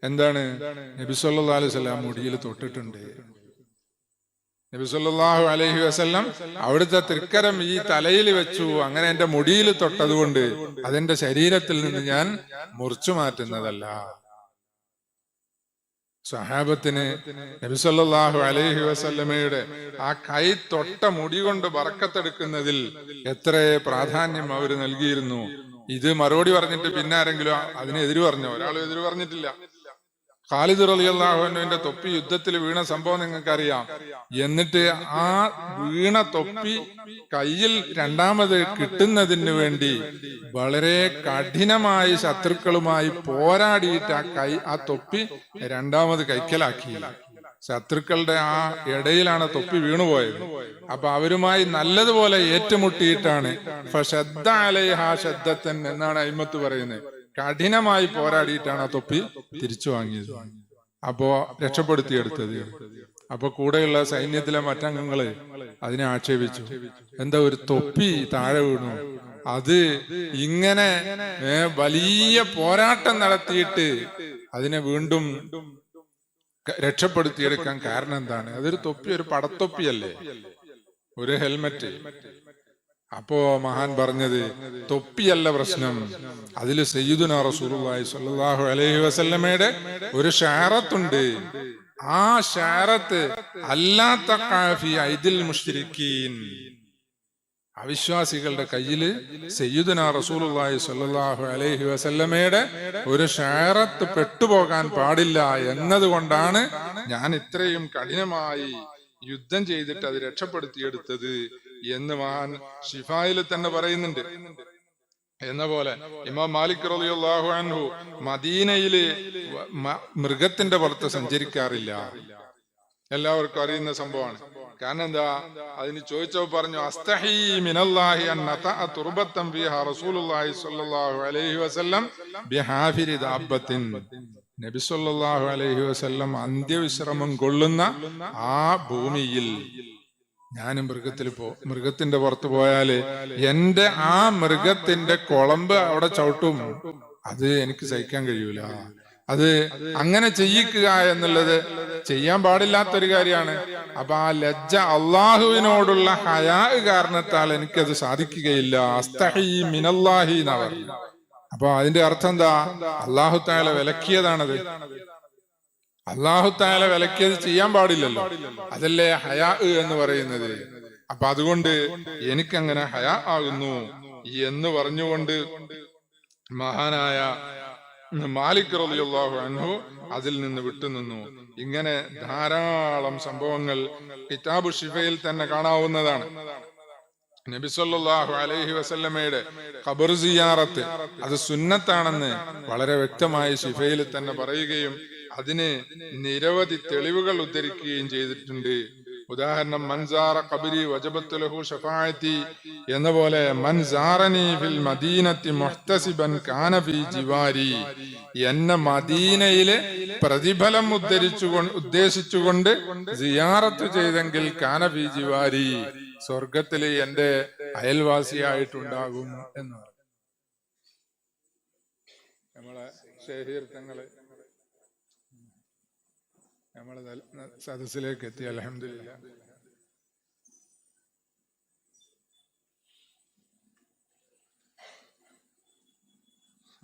എന്താണ്? നബി സല്ലല്ലാഹു അലൈഹി വസല്ലം മുടിയിൽ തൊട്ടിട്ടുണ്ട്. നബി സല്ലല്ലാഹു അലൈഹി വസല്ലം അവിടുത്തെ തൃക്കരം ഈ തലയിൽ വെച്ചു, അങ്ങനെ എന്റെ മുടിയിൽ തൊട്ടതുകൊണ്ട് അതെന്റെ ശരീരത്തിൽ നിന്ന് ഞാൻ മുറിച്ചു മാറ്റുന്നതല്ല. സഹാബത്തിന് നബി സല്ലല്ലാഹു അലൈഹി വസല്ലമയുടെ ആ കൈ തൊട്ട മുടി കൊണ്ട് ബറക്കത്തെടുക്കുന്നതിൽ എത്ര പ്രാധാന്യം അവർ നൽകിയിരുന്നു. ഇത് മറുപടി പറഞ്ഞിട്ട് പിന്നെ ആരെങ്കിലും അതിനെതിര് പറഞ്ഞോ? ഒരാളും എതിര് പറഞ്ഞിട്ടില്ല. ഖാലിദ് റളിയല്ലാഹു അൻഹുവിന്റെ തൊപ്പി യുദ്ധത്തിൽ വീണ സംഭവം നിങ്ങൾക്കറിയാം. എന്നിട്ട് ആ വീണ തൊപ്പി കയ്യിൽ രണ്ടാമത് കിട്ടുന്നതിന് വേണ്ടി വളരെ കഠിനമായി ശത്രുക്കളുമായി പോരാടിയിട്ട് ആ തൊപ്പി രണ്ടാമത് കൈക്കലാക്കി. ശത്രുക്കളുടെ ആ ഇടയിലാണ് തൊപ്പി വീണുപോയത്. അപ്പൊ അവരുമായി നല്ലതുപോലെ ഏറ്റുമുട്ടിയിട്ടാണ് ഫശദ്ദ അലൈഹാ ശദ്ദത്തൻ എന്നാണ് അയിമത്ത് പറയുന്നത്. കഠിനമായി പോരാടിയിട്ടാണ് ആ തൊപ്പി തിരിച്ചു വാങ്ങിയത്. അപ്പോ രക്ഷപ്പെടുത്തിയെടുത്തത്. അപ്പൊ കൂടെയുള്ള സൈന്യത്തിലെ മറ്റംഗങ്ങള് അതിനെ ആക്ഷേപിച്ചു. എന്താ ഒരു തൊപ്പി താഴെ വീണു, അത് ഇങ്ങനെ വലിയ പോരാട്ടം നടത്തിയിട്ട് അതിനെ വീണ്ടും രക്ഷപ്പെടുത്തിയെടുക്കാൻ കാരണം എന്താണ്? അതൊരു തൊപ്പി, ഒരു പടത്തൊപ്പിയല്ലേ, ഒരു ഹെൽമറ്റ്. അപ്പോ മഹാൻ പറഞ്ഞത് തൊപ്പിയല്ല പ്രശ്നം, അതില് സയ്യിദുനാ റസൂലുള്ളാഹി സ്വല്ലല്ലാഹു അലൈഹി വസല്ലമയുടെ ഒരു ഷാറത്തുണ്ട്. ആ ഷാറത്ത് അല്ലാത്ത ഖാഫി ഐദിൽ മുശ്രിക്കീൻ, അവിശ്വാസികളുടെ കയ്യില് സയ്യിദുനാ റസൂലുള്ളാഹി സ്വല്ലല്ലാഹു അലൈഹി വസല്ലമയുടെ ഒരു ഷാറത്ത് പെട്ടുപോകാൻ പാടില്ല എന്നതുകൊണ്ടാണ് ഞാൻ ഇത്രയും കഠിനമായി യുദ്ധം ചെയ്തിട്ട് അത് രക്ഷപ്പെടുത്തിയെടുത്തത് എന്ന് മഹാൻ ഷിഫായിൽ തന്നെ പറയുന്നുണ്ട്. എന്ന പോലെ ഇമാം മാലിക് റളിയല്ലാഹു അൻഹു മദീനയില് മൃഗത്തിന്റെ പുറത്ത് സഞ്ചരിക്കാറില്ല. എല്ലാവർക്കും അറിയുന്ന സംഭവമാണ്. കാരണം എന്താ? അതിന് ചോദിച്ചോ പറഞ്ഞു, അസ്തഹി മിനല്ലാഹി അൻ നതഅ തുർബത്തൻ ഫീഹാ റസൂലുള്ളാഹി സ്വല്ലല്ലാഹു അലൈഹി വസല്ലം ബിഹാഫിരി ദാബത്തിൻ. നബി സല്ലല്ലാഹു അലൈഹി വസല്ലം അന്ത്യവിശ്രമം കൊള്ളുന്ന ആ ഭൂമിയിൽ ഞാനും മൃഗത്തിന്റെ പുറത്ത് പോയാല് എന്റെ ആ മൃഗത്തിന്റെ കുളമ്പ് അവിടെ ചവിട്ടും. അത് എനിക്ക് സഹിക്കാൻ കഴിയൂല. അത് അങ്ങനെ ചെയ്യിക്കുക എന്നുള്ളത് ചെയ്യാൻ പാടില്ലാത്തൊരു കാര്യമാണ്. അപ്പൊ ആ ലജ്ജ, അള്ളാഹുവിനോടുള്ള ഹയാ കാരണത്താൽ എനിക്കത് സാധിക്കുകയില്ല. അസ്തഹി മിനല്ലാഹി എന്നാ പറഞ്ഞത്. അപ്പൊ അതിന്റെ അർത്ഥം എന്താ? അള്ളാഹു തആല വിലക്കിയതാണത്. അള്ളാഹു തആല വിലക്കിയത് ചെയ്യാൻ പാടില്ലല്ലോ. അതല്ലേ ഹയാ എന്ന് പറയുന്നത്. അപ്പൊ അതുകൊണ്ട് എനിക്കങ്ങനെ ഹയാ ആകുന്നു എന്ന് പറഞ്ഞുകൊണ്ട് മഹാനായ മാലിക് റളിയല്ലാഹു അൻഹു അതിൽ നിന്ന് വിട്ടുനിന്നു. ഇങ്ങനെ ധാരാളം സംഭവങ്ങൾ കിതാബു ഷിഫയിൽ തന്നെ കാണാവുന്നതാണ്. നബി സല്ലല്ലാഹു അലൈഹി വസല്ലമയുടെ ഖബർ സിയാറത്ത് അത് സുന്നത്താണെന്ന് വളരെ വ്യക്തമായി ഷിഫയിൽ തന്നെ പറയുകയും അതിന് നിരവധി തെളിവുകൾ ഉദ്ധരിക്കുകയും ചെയ്തിട്ടുണ്ട്. ഉദാഹരണം, മൻസാറ ഖബരി വജബത്ത് ലഹു ശഫാഅത്തി എന്ന പോലെ മൻസാറനി ഫിൽ മദീനത്തി മുഹ്തസിബൻ കാന ഫീ ജിവാരി, എന്നെ മദീനയിലെ പ്രതിഫലം ഉദ്ദേശിച്ചുകൊണ്ട് സിയാറത്ത് ചെയ്തെങ്കിൽ കാന ഫീ ജിവാരി, സ്വർഗത്തില് എന്റെ അയൽവാസിയായിട്ടുണ്ടാകും എന്ന് പറഞ്ഞു. നമ്മളെ ഷഹീർ തങ്ങള് നമ്മളെ സദസ്സിലേക്ക് എത്തി. അൽഹംദുലില്ലാ.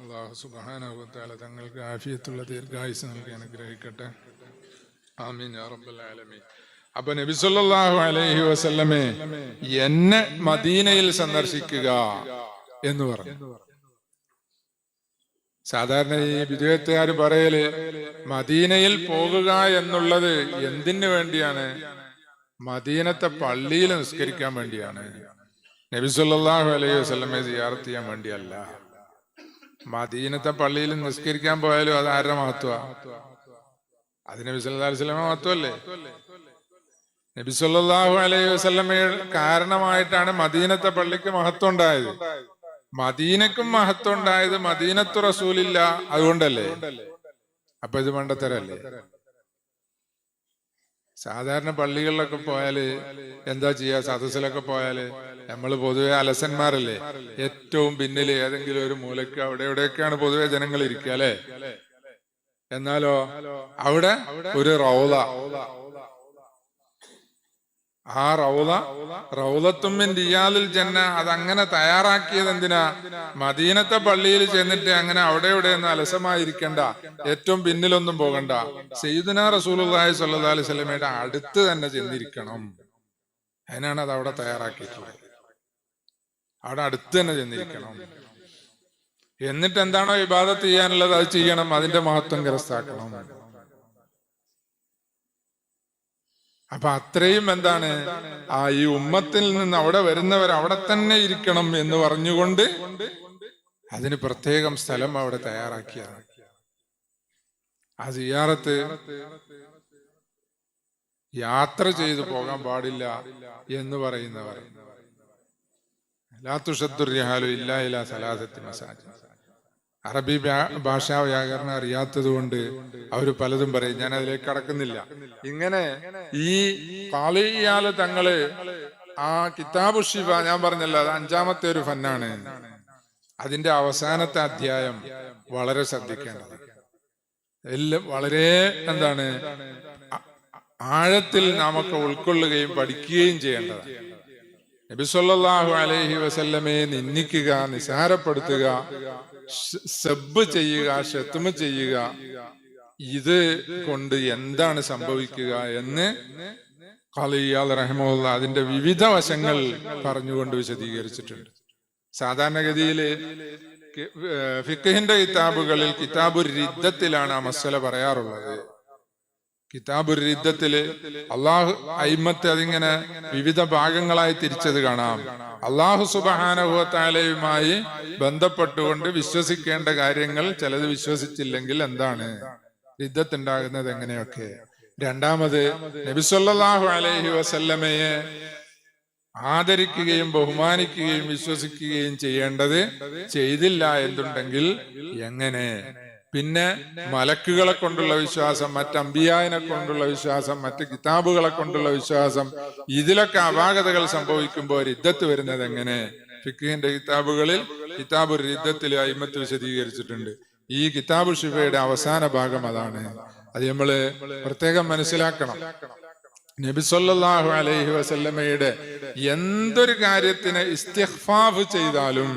അല്ലാഹു സുബ്ഹാനഹു വ തആല തങ്ങൾക്ക് ആഫിയത്തുള്ള ദീർഘായുസ്സ് നൽകി അനുഗ്രഹിക്കട്ടെ. ആമീൻ യാ റബ്ബൽ ആലമീൻ. അപ്പൊ നബി സല്ലല്ലാഹു അലൈഹി വസല്ലമെ എന്നെ മദീനയിൽ സന്ദർശിക്കുക എന്ന് പറഞ്ഞു. സാധാരണ ഈ വിദേഹത്തുകാർ പറയല് മദീനയിൽ പോകുക എന്നുള്ളത് എന്തിനു വേണ്ടിയാണ്? മദീനത്തെ പള്ളിയിൽ നിസ്കരിക്കാൻ വേണ്ടിയാണ്. നബി സല്ലല്ലാഹു അലൈഹി വസല്ലമയെ സിയാറത്ത് ചെയ്യാൻ വേണ്ടിയല്ല. മദീനത്തെ പള്ളിയിൽ നിസ്കരിക്കാൻ പോയാലും അത് ആരുടെ മഹത്വ? അത് നബി സല്ലല്ലാഹു അലൈഹി വസല്ലമയുടെ മഹത്വല്ലേ? നബി സല്ലല്ലാഹു അലൈഹി വസല്ലമയുടെ കാരണമായിട്ടാണ് മദീനത്തെ പള്ളിക്ക് മഹത്വം ഉണ്ടായത്. മദീനക്കും മഹത്വം ഉണ്ടായത് മദീനത്തു റസൂലില്ല അതുകൊണ്ടല്ലേ? അപ്പൊ ഇത് മണ്ടത്തരല്ലേ? സാധാരണ പള്ളികളിലൊക്കെ പോയാല് എന്താ ചെയ്യാ? സദസ്സിലൊക്കെ പോയാല് നമ്മള് പൊതുവെ അലസന്മാരല്ലേ? ഏറ്റവും പിന്നില് ഏതെങ്കിലും ഒരു മൂലക്ക് അവിടെ എവിടെയൊക്കെയാണ് പൊതുവെ ജനങ്ങൾ ഇരിക്കുക അല്ലെ? എന്നാലോ അവിടെ ഒരു റൗള, ആ റൗളത്തുമ്മിൻ റിയാലുൽ ജന്ന, അതങ്ങനെ തയ്യാറാക്കിയത് എന്തിനാ? മദീനത്തെ പള്ളിയിൽ ചെന്നിട്ട് അങ്ങനെ അവിടെ ഇവിടെ ഒന്നും അലസമായിരിക്കണ്ട, ഏറ്റവും പിന്നിലൊന്നും പോകണ്ട, സയ്യിദുനാ റസൂലുള്ളാഹി സ്വല്ലല്ലാഹു അലൈഹി വസല്ലമയുടെ അടുത്ത് തന്നെ ചെന്നിരിക്കണം. അതിനാണ് അത് അവിടെ തയ്യാറാക്കിയിട്ടുള്ളത്. അവിടെ അടുത്ത് തന്നെ ചെന്നിരിക്കണം. എന്നിട്ട് എന്താണോ ഇബാദത്ത് ചെയ്യാനുള്ളത് അത് ചെയ്യണം, അതിന്റെ മഹത്വം കരസ്ഥമാക്കണം. അപ്പൊ അത്രയും എന്താണ് ഈ ഉമ്മത്തിൽ നിന്ന് അവിടെ വരുന്നവർ അവിടെ തന്നെ ഇരിക്കണം എന്ന് പറഞ്ഞുകൊണ്ട് അതിന് പ്രത്യേകം സ്ഥലം അവിടെ തയ്യാറാക്കിയതാണ്. ആ സിയാറത്ത് യാത്ര ചെയ്തു പോകാൻ പാടില്ല എന്ന് പറയുന്നവർ ലാ തുഷദ്ദു റിഹാലു ഇല്ലാ ഇലാ സലാസത്തി മസാജിദ്. അറബി ഭാഷാ വ്യാകരണം അറിയാത്തത് കൊണ്ട് അവർ പലതും പറയും. ഞാൻ അതിലേക്ക് കടക്കുന്നില്ല. ഇങ്ങനെ ഈ ഖാളി ഇയാള് തങ്ങള് ആ കിതാബു ശിഫ ഞാൻ പറഞ്ഞല്ലോ, അത് 5-ാമത്തെ ഒരു ഫന്നാണ്. അതിന്റെ അവസാനത്തെ അധ്യായം വളരെ ശ്രദ്ധിക്കേണ്ടത്, എല്ലാം വളരെ എന്താണ് ആഴത്തിൽ നാമൊക്കെ ഉൾക്കൊള്ളുകയും പഠിക്കുകയും ചെയ്യേണ്ടതാണ്. നബി സല്ലല്ലാഹു അലൈഹി വസല്ലമയെ നിന്ദിക്കുക, നിസാരപ്പെടുത്തുക, സബ്ബ് ചെയ്യുക, ശത്മ ചെയ്യുക, ഇത് കൊണ്ട് എന്താണ് സംഭവിക്കുക എന്ന് ഖാളി ഇയാദ് റഹിമഹുല്ലാഹ് അതിന്റെ വിവിധ വശങ്ങൾ പറഞ്ഞുകൊണ്ട് വിശദീകരിച്ചിട്ടുണ്ട്. സാധാരണഗതിയില് ഫിഖ്ഹിന്റെ കിതാബുകളിൽ കിതാബുർ റിദ്ദത്തിലാണ് ആ മസല പറയാറുള്ളത്. കിതാബുർ റിദ്ദത്തില് അള്ളാഹു അയിമ്മത്തെ അതിങ്ങനെ വിവിധ ഭാഗങ്ങളായി തിരിച്ചത് കാണാം. അള്ളാഹു സുബ്ഹാനഹു വ തആലയുമായി ബന്ധപ്പെട്ടുകൊണ്ട് വിശ്വസിക്കേണ്ട കാര്യങ്ങൾ ചിലത് വിശ്വസിച്ചില്ലെങ്കിൽ എന്താണ് റിദ്ദത്ത് ഉണ്ടാകുന്നത്, എങ്ങനെയൊക്കെ. രണ്ടാമത് നബി സല്ലല്ലാഹു അലൈഹി വസല്ലമയെ ആദരിക്കുകയും ബഹുമാനിക്കുകയും വിശ്വസിക്കുകയും ചെയ്യേണ്ടത് ചെയ്തില്ല എന്നുണ്ടെങ്കിൽ എങ്ങനെ. പിന്നെ മലക്കുകളെ കൊണ്ടുള്ള വിശ്വാസം, മറ്റ് അമ്പിയായിനെ കൊണ്ടുള്ള വിശ്വാസം, മറ്റ് കിതാബുകളെ കൊണ്ടുള്ള വിശ്വാസം, ഇതിലൊക്കെ അപാകതകൾ സംഭവിക്കുമ്പോൾ റിദ്ദത്ത് വരുന്നത് എങ്ങനെ. ഫിഖ്ഹിന്റെ കിതാബുകളിൽ കിതാബുർ റിദ്ദത്തിൽ അയിമ്മത്ത് വിശദീകരിച്ചിട്ടുണ്ട്. ഈ കിതാബു ശിഫയുടെ അവസാന ഭാഗം അതാണ്. അത് നമ്മള് പ്രത്യേകം മനസ്സിലാക്കണം. നബി സല്ലല്ലാഹു അലൈഹി വസല്ലമയുടെ എന്തൊരു കാര്യത്തിന് ഇസ്തിഗ്ഫാഫ് ചെയ്താലും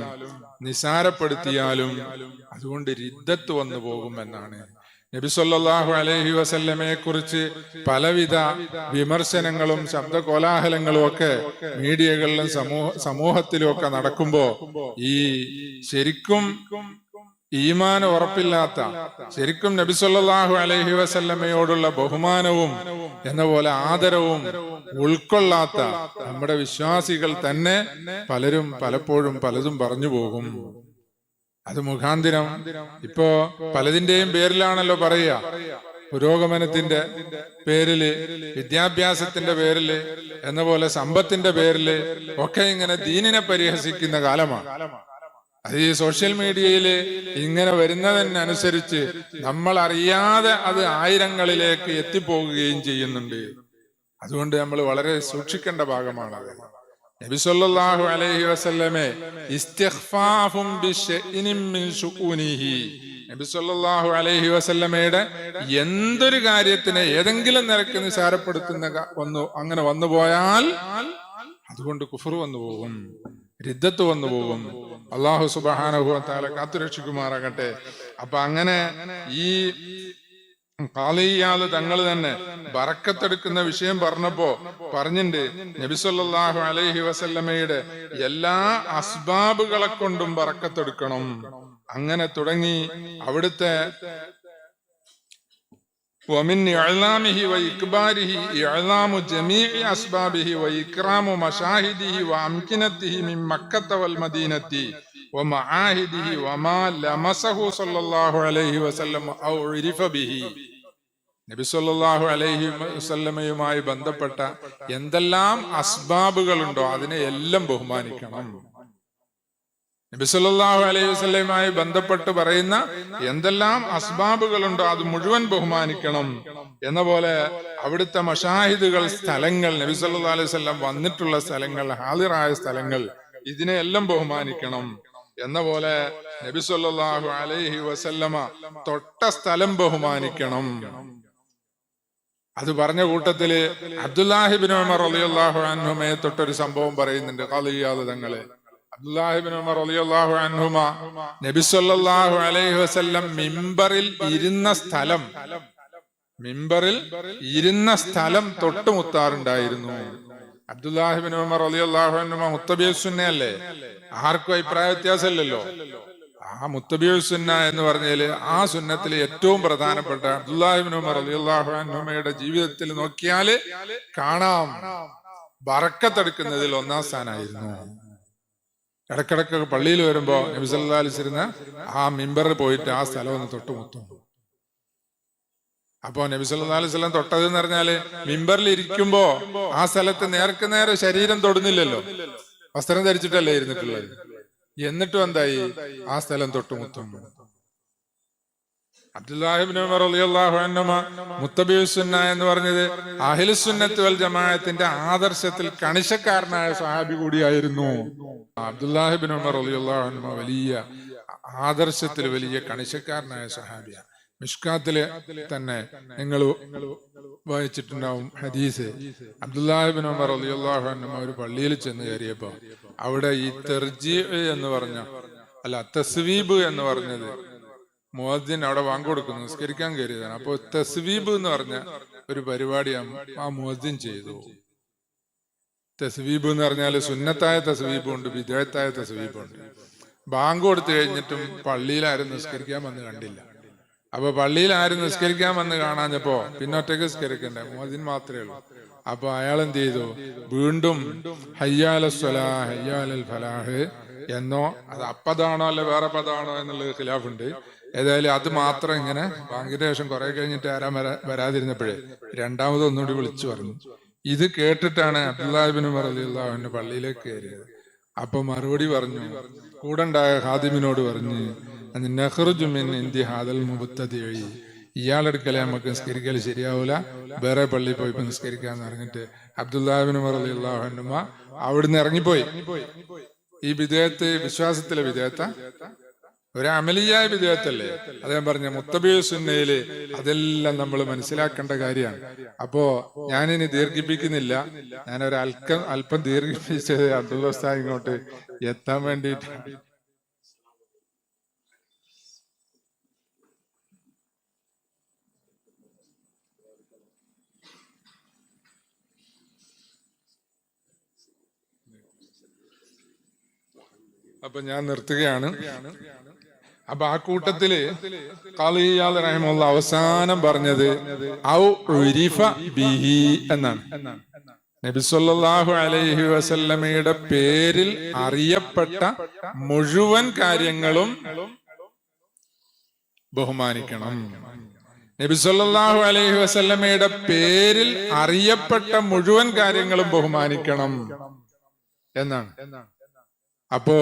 നിസാരപ്പെടുത്തിയാലും അതുകൊണ്ട് റിദ്ദത്ത് വന്നു പോകും എന്നാണ്. നബി സല്ലല്ലാഹു അലൈഹി വസല്ലമയെ കുറിച്ച് പലവിധ വിമർശനങ്ങളും ശബ്ദകോലാഹലങ്ങളും ഒക്കെ മീഡിയകളിലും സമൂഹത്തിലും ഒക്കെ നടക്കുമ്പോ ഈ ശരിക്കും ഈമാൻ ഉറപ്പില്ലാത്ത, ശരിക്കും നബി സല്ലല്ലാഹു അലൈഹി വസല്ലമയോടുള്ള ബഹുമാനവും എന്ന പോലെ ആദരവും ഉൾക്കൊള്ളാത്ത നമ്മുടെ വിശ്വാസികൾ തന്നെ പലരും പലപ്പോഴും പലതും പറഞ്ഞു പോകും. അത് മുഖാന്തിരം ഇപ്പോ പലതിന്റെയും പേരിലാണല്ലോ പറയുക. പുരോഗമനത്തിന്റെ പേരില്, വിദ്യാഭ്യാസത്തിന്റെ പേരില്, എന്ന പോലെ സമ്പത്തിന്റെ പേരില് ഒക്കെ ഇങ്ങനെ ദീനിനെ പരിഹസിക്കുന്ന കാലമാണ്. അത് ഈ സോഷ്യൽ മീഡിയയില് ഇങ്ങനെ വരുന്നതിനനുസരിച്ച് നമ്മൾ അറിയാതെ അത് ആയിരങ്ങളിലേക്ക് എത്തിപ്പോകുകയും ചെയ്യുന്നുണ്ട്. അതുകൊണ്ട് നമ്മൾ വളരെ സൂക്ഷിക്കേണ്ട ഭാഗമാണത്. നബി സല്ലല്ലാഹു അലൈഹി വസല്ലമെ ഇസ്തിഗ്ഫാഫും ബിശൈഇൻ മിൻ ശുഊനിഹി, നബി സല്ലല്ലാഹു അലൈഹി വസല്ലമയുടെ എന്തൊരു കാര്യത്തിനെ ഏതെങ്കിലും നിരക്ക് നിസാരപ്പെടുത്തുന്ന അങ്ങനെ വന്നു പോയാൽ അതുകൊണ്ട് കുഫർ വന്നു പോകും, റിദ്ദത്ത് വന്നു പോകും. അല്ലാഹു സുബ്ഹാനഹു വ തആല കാത്തുരക്ഷിക്കുമാറാകട്ടെ. അപ്പൊ അങ്ങനെ ഈ ഖാളി ഇയാദ് തങ്ങൾ തന്നെ ബറക്കത്തെടുക്കുന്ന വിഷയം പറഞ്ഞപ്പോ പറഞ്ഞിട്ടുണ്ട്, നബി സല്ലല്ലാഹു അലൈഹി വസല്ലമയുടെ എല്ലാ അസ്ബാബുകളെ കൊണ്ടും ബറക്കത്തെടുക്കണം. അങ്ങനെ തുടങ്ങി അവിടുത്തെ ومن إعلامه وإكباره إعلام جميع أسبابه وإكرام مشاهده وأمكنته من مكة والمدينة ومعاهده وما لمسه صلى الله عليه وسلم أو عرف به. നബി സല്ലല്ലാഹു അലൈഹി വസല്ലമയുമായി ബന്ധപ്പെട്ട എന്തെല്ലാം അസ്ബാബുകളുണ്ടോ അതിനെ എല്ലാം ബഹുമാനിക്കണം. നബി സല്ലല്ലാഹു അലൈഹി വസല്ലമയുമായി ബന്ധപ്പെട്ട് പറയുന്ന എന്തെല്ലാം അസ്ബാബുകളുണ്ടോ അത് മുഴുവൻ ബഹുമാനിക്കണം. എന്ന പോലെ അവിടുത്തെ മഷാഹിദുകൾ, സ്ഥലങ്ങൾ, നബി സല്ലല്ലാഹു അലൈഹി വസല്ലം വന്നിട്ടുള്ള സ്ഥലങ്ങൾ, ഹാളിറായ സ്ഥലങ്ങൾ, ഇതിനെ എല്ലാം ബഹുമാനിക്കണം. എന്ന പോലെ നബി സല്ലല്ലാഹു അലൈഹി വസല്ലമ തൊട്ട സ്ഥലം ബഹുമാനിക്കണം. അത് പറഞ്ഞ കൂട്ടത്തില് അബ്ദുല്ലാഹി ഇബ്നു ഉമർ റളിയല്ലാഹു അൻഹുമയെ തൊട്ടൊരു സംഭവം പറയുന്നുണ്ട്. ഖാളി ഇയാദ് തങ്ങളെ അബ്ദുല്ലാഹി ഇബ്നു ഉമർ റളിയല്ലാഹു അൻഹുമ നബി സല്ലല്ലാഹു അലൈഹി വസല്ലം മിമ്പറിൽ ഇരുന്ന സ്ഥലം തൊട്ടുമുത്താറുണ്ടായിരുന്നു. അബ്ദുല്ലാഹി ഇബ്നു ഉമർ റളിയല്ലാഹു അൻഹുമ മുത്തബിഉ സുന്നയല്ലേ, ആർക്കും അഭിപ്രായ വ്യത്യാസമില്ലല്ലോ. ആ മുത്തബിഉ സുന്ന എന്ന് പറഞ്ഞാല് ആ സുന്നത്തിൽ ഏറ്റവും പ്രധാനപ്പെട്ട അബ്ദുല്ലാഹി ഇബ്നു ഉമർ റളിയല്ലാഹു അൻഹുമയുടെ ജീവിതത്തിൽ നോക്കിയാല് കാണാം ബറക്കത്തെടുക്കുന്നതിൽ ഒന്നാം സ്ഥാനമായിരുന്നു. ഇടക്കിടക്ക് പള്ളിയിൽ വരുമ്പോ നബി സല്ലല്ലാഹു അലൈഹി വസല്ലം ആ മിമ്പറിൽ പോയിട്ട് ആ സ്ഥലം ഒന്ന് തൊട്ടുമുത്തും. അപ്പൊ നബി സല്ലല്ലാഹു അലൈഹി വസല്ലം തൊട്ടത് എന്ന് പറഞ്ഞാല് മിമ്പറിൽ ഇരിക്കുമ്പോ ആ സ്ഥലത്ത് നേർക്ക് നേരെ ശരീരം തൊടുന്നില്ലല്ലോ, വസ്ത്രം ധരിച്ചിട്ടല്ലേ ഇരുന്നിട്ടുള്ളത്. എന്നിട്ടും എന്തായി, ആ സ്ഥലം തൊട്ടുമുത്തും. അബ്ദുല്ലാഹി ഇബ്നു ഉമർ റളിയല്ലാഹു അൻഹുമ മുത്തബിഉ സുന്ന എന്ന് പറഞ്ഞത് അഹ്ലുസ് സുന്നത്ത് വൽ ജമാഅത്തിന്റെ ആദർശത്തിൽ കണിശക്കാരനായ സ്വഹാബി കൂടിയായിരുന്നു. അബ്ദുല്ലാഹി ഇബ്നു ഉമർ റളിയല്ലാഹു അൻഹുമ വലിയ ആദർശത്തിൽ വലിയ കണിശക്കാരനായ സ്വഹാബിയാണ്. മിഷ്കാത്തില് തന്നെ നിങ്ങൾ വായിച്ചിട്ടുണ്ടാവും ഹദീസ്. അബ്ദുല്ലാഹി ഇബ്നു ഉമർ റളിയല്ലാഹു അൻഹു ഒരു പള്ളിയിൽ ചെന്ന് കയറിയപ്പോ അവിടെ ഈ തർജീഅ് എന്ന് പറഞ്ഞ തസ്വീബ് എന്ന് പറഞ്ഞത് മുഅദ്ദിൻ അവിടെ വാങ്ക് കൊടുക്കുന്നു, നിസ്കരിക്കാൻ കയറിയതാണ്. അപ്പൊ തസ്വീബ് എന്ന് പറഞ്ഞ ഒരു പരിപാടി ആ മുഅദ്ദിൻ ചെയ്തു. തസ്വീബ് എന്ന് പറഞ്ഞാല് സുന്നത്തായ തസ്വീബും ഉണ്ട്, ബിദ്അത്തായ തസ്വീബും ഉണ്ട്. ബാങ്ക് കൊടുത്തു കഴിഞ്ഞിട്ടും പള്ളിയിൽ ആരും നിസ്കരിക്കാൻ വന്ന് കണ്ടില്ല. അപ്പൊ പള്ളിയിൽ ആരും നിസ്കരിക്കാൻ വന്ന് കാണാഞ്ഞപ്പോ പിന്നെ ഒറ്റയ്ക്ക് നിസ്കരിക്കണ്ടേ, മുഅദ്ദിൻ മാത്രമേ ഉള്ളൂ. അപ്പൊ അയാൾ എന്ത് ചെയ്തു, വീണ്ടും ഹയ്യാലസ് സ്വലാഹ് ഹയ്യാലൽ ഫലാഹ് എന്നോ, അത് അപ്പതാണോ അല്ലെ വേറെ പദാണോ എന്നുള്ളത് ഖിലാഫുണ്ട്. ഏതായാലും അത് മാത്രം ഇങ്ങനെ ബാങ്കിന് ശേഷം കുറെ കഴിഞ്ഞിട്ട് ആരാ വരാതിരുന്നപ്പോഴേ രണ്ടാമത് ഒന്നുകൂടി വിളിച്ചു പറഞ്ഞു. ഇത് കേട്ടിട്ടാണ് അബ്ദുല്ലാഹി ഇബ്നു ഉമർ റളിയല്ലാഹു അൻഹു പള്ളിയിലേക്ക് കയറിയത്. അപ്പൊ മറുപടി പറഞ്ഞു, കൂടെ ഉണ്ടായ ഖാദിമിനോട് പറഞ്ഞു, നഖ്റുജു മിൻ ഇന്ദി ഹാദൽ മുബ്തദിഇ, ഇയാളെടുക്കലേ നമുക്ക് നിസ്കരിക്കൽ ശരിയാവൂല, വേറെ പള്ളിയിൽ പോയി നിസ്കരിക്കാന്ന് പറഞ്ഞിട്ട് അബ്ദുല്ലാഹി ഇബ്നു ഉമർ റളിയല്ലാഹു അൻഹു അവിടുന്ന് ഇറങ്ങിപ്പോയി. ഈ വിദേഹത്ത് വിശ്വാസത്തിലെ വിദേഹത്ത ഒരു അമലിയായ വിദേഹത്തല്ലേ. അദ്ദേഹം പറഞ്ഞ മുത്തബിഉ സുന്നയില് അതെല്ലാം നമ്മൾ മനസ്സിലാക്കേണ്ട കാര്യമാണ്. അപ്പോ ഞാനിനി ദീർഘിപ്പിക്കുന്നില്ല, ഞാനൊരു അല്പം ദീർഘിപ്പിച്ചത് അബ്ദുള്ള ഉസ്താദ് ഇങ്ങോട്ട് എത്താൻ വേണ്ടിയിട്ടാണ്. അപ്പൊ ഞാൻ നിർത്തുകയാണ്. അപ്പൊ ആ കൂട്ടത്തില് ഖാളി ഇയാദ് റഹിമഹുല്ലാ അവസാനം പറഞ്ഞത് ഔ ഉരിഫ ബിഹി എന്നാണ്. നബി സല്ലല്ലാഹു അലൈഹി വസല്ലമയുടെ പേരിൽ അറിയപ്പെട്ട മുഴുവൻ കാര്യങ്ങളും ബഹുമാനിക്കണം. നബി സല്ലല്ലാഹു അലൈഹി വസല്ലമയുടെ പേരിൽ അറിയപ്പെട്ട മുഴുവൻ കാര്യങ്ങളും ബഹുമാനിക്കണം എന്നാണ്. അപ്പോ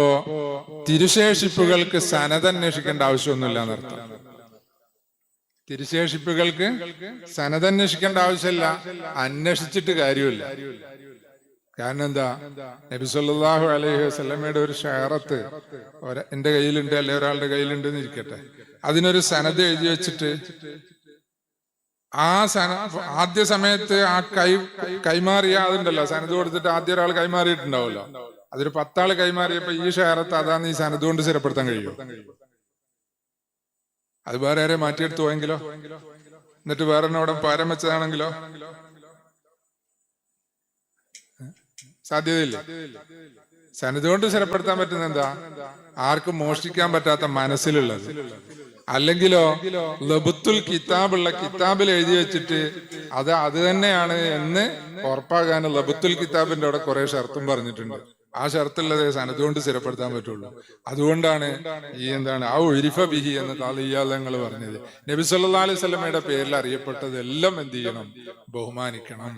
തിരുശേഷിപ്പുകൾക്ക് സനത് അന്വേഷിക്കേണ്ട ആവശ്യമൊന്നുമില്ല എന്നർത്ഥം. തിരുശേഷിപ്പുകൾക്ക് സനത് അന്വേഷിക്കേണ്ട ആവശ്യമില്ല, അന്വേഷിച്ചിട്ട് കാര്യമില്ല. കാരണം എന്താ, നബി സല്ലല്ലാഹു അലൈഹി വസല്ലമയുടെ ഒരു ഷഅറത്ത് എന്റെ കയ്യിലുണ്ട്, അല്ലെ ഒരാളുടെ കയ്യിലുണ്ട് എന്ന് ഇരിക്കട്ടെ, അതിനൊരു സനത് എഴുതി വെച്ചിട്ട് ആ ആദ്യ സമയത്ത് ആ കൈമാറിയ അതുണ്ടല്ലോ, സനത് കൊടുത്തിട്ട് ആദ്യ ഒരാൾ കൈമാറിയിട്ടുണ്ടാവുമല്ലോ, അതൊരു 10 ആള് കൈമാറിയപ്പോ ഈ ഷെയറത്ത് അതാന്ന് ഈ സനത് കൊണ്ട് സ്ഥിരപ്പെടുത്താൻ കഴിയും? അത് വേറെ ആരെ മാറ്റിയെടുത്തു പോയെങ്കിലോ, എന്നിട്ട് വേറെ അവിടെ പാരം വെച്ചതാണെങ്കിലോ സാധ്യതയില്ല. സനത് കൊണ്ട് സ്ഥിരപ്പെടുത്താൻ പറ്റുന്ന എന്താ, ആർക്കും മോഷ്ടിക്കാൻ പറ്റാത്ത മനസ്സിലുള്ളത്. അല്ലെങ്കിലോ ലബുത്തുൽ കിതാബുള്ള കിതാബിൽ എഴുതി വെച്ചിട്ട് അത് തന്നെയാണ് എന്ന് ഉറപ്പാകാൻ ലബുത്തുൽ കിതാബിന്റെ അവിടെ കുറെ ഷർത്തും പറഞ്ഞിട്ടുണ്ട്. ആ ഷർത്തുള്ളത് സനത് കൊണ്ട് സ്ഥിരപ്പെടുത്താൻ പറ്റുള്ളൂ. അതുകൊണ്ടാണ് ഈ ആ ഉരിഫ ബിഹി എന്ന് താളിയാലങ്ങൾ പറഞ്ഞത്. നബി സല്ലല്ലാഹു അലൈഹി വസല്ലമയുടെ പേരിൽ അറിയപ്പെട്ടതെല്ലാം എന്ത് ചെയ്യണം, ബഹുമാനിക്കണം.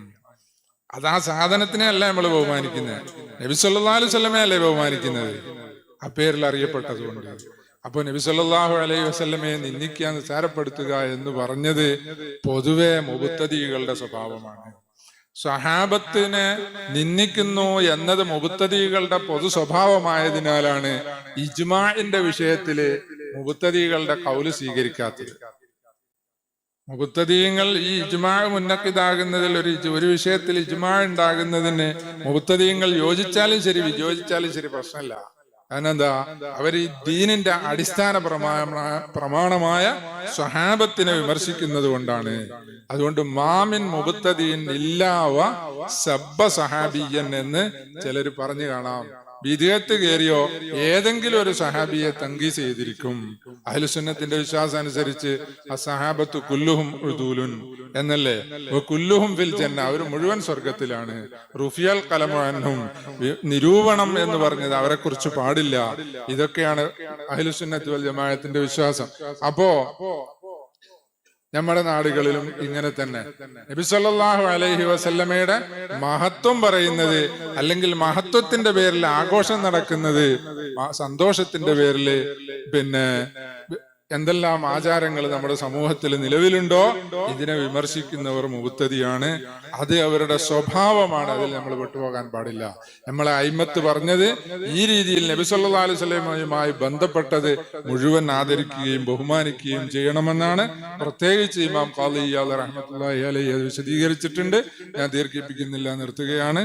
അത് ആ സാധനത്തിനെ അല്ല നമ്മൾ ബഹുമാനിക്കുന്നത്, നബി സല്ലല്ലാഹു അലൈഹി വസല്ലമയെ അല്ലേ ബഹുമാനിക്കുന്നത്, ആ പേരിൽ അറിയപ്പെട്ടത് കൊണ്ട്. അപ്പൊ നബി സല്ലല്ലാഹു അലൈഹി വസല്ലമയെ നിന്ദിക്കാൻ നിസ്സാരപ്പെടുത്തുക എന്ന് പറഞ്ഞത് പൊതുവെ മുബ്തദികളുടെ സ്വഭാവമാണ്. സ്വഹാബത്തിനെ നിന്ദിക്കുന്നു എന്നത് മുബ്തദികളുടെ പൊതു സ്വഭാവമായതിനാലാണ് ഇജ്മാഇന്റെ വിഷയത്തില് മുബ്തദികളുടെ ഖൗല് സ്വീകരിക്കാത്തത്. മുബ്തദീങ്ങൾ ഈ ഇജ്മാ മുന്നക്കിതാകുന്നതിൽ ഒരു വിഷയത്തിൽ ഇജ്മാ ഉണ്ടാകുന്നതിന് മുബ്തദീങ്ങൾ യോജിച്ചാലും ശരി വിയോജിച്ചാലും ശരി പ്രശ്നമില്ല. അതിനെന്താ, അവർ ഈ ദീനിന്റെ അടിസ്ഥാന പ്രമാണമായ സ്വഹാബത്തിനെ വിമർശിക്കുന്നത് കൊണ്ടാണ്. അതുകൊണ്ട് മാമിൻ മുബ്തദീൻ ഇല്ലാവ സബ്ബ സഹാബിയൻ എന്ന് ചിലർ പറഞ്ഞു കാണാം. വിദേഹത്ത് കയറിയോ ഏതെങ്കിലും ഒരു സഹാബിയെ തങ്കീസ് ചെയ്തിരിക്കും. അഹ്ലുസുന്നത്തിന്റെ വിശ്വാസം അനുസരിച്ച് അസ്സഹാബത്തു കുല്ലുഹും ഉദൂലുൻ എന്നല്ലേ, കുല്ലുഹും ഫിൽ ജന്ന, അവർ മുഴുവൻ സ്വർഗത്തിലാണ്. റുഫിയൽ ഖലമു അൻഹും, നിരൂപണം എന്ന് പറഞ്ഞത് അവരെ കുറിച്ച് പാടില്ല. ഇതൊക്കെയാണ് അഹ്ലുസുന്നത്ത് വൽ ജമാഅത്തിന്റെ വിശ്വാസം. അപ്പോ നമ്മുടെ നാടുകളിലും ഇങ്ങനെ തന്നെ നബി സല്ലല്ലാഹു അലൈഹി വസല്ലമയുടെ മഹത്വം പറയുന്നത്, അല്ലെങ്കിൽ മഹത്വത്തിന്റെ പേരിൽ ആഘോഷം നടക്കുന്നത്, സന്തോഷത്തിന്റെ പേരിൽ എന്തെല്ലാം ആചാരങ്ങൾ നമ്മുടെ സമൂഹത്തിൽ നിലവിലുണ്ടോ ഇതിനെ വിമർശിക്കുന്നവർ മുബ്തദിയാണ്. അത് അവരുടെ സ്വഭാവമാണ്. അതിൽ നമ്മൾ വിട്ടുപോകാൻ പാടില്ല. നമ്മളെ അയിമത്ത് പറഞ്ഞത് ഈ രീതിയിൽ നബി സല്ലല്ലാഹു അലൈഹി വസല്ലമയുമായി ബന്ധപ്പെട്ടത് മുഴുവൻ ആദരിക്കുകയും ബഹുമാനിക്കുകയും ചെയ്യണമെന്നാണ്. പ്രത്യേകിച്ച് ഇമാം ഖാദി ഇയാദ് റഹ്മത്തുള്ളാഹി അലൈഹി അത് വിശദീകരിച്ചിട്ടുണ്ട്. ഞാൻ ദീർഘിപ്പിക്കുന്നില്ല, നിർത്തുകയാണ്.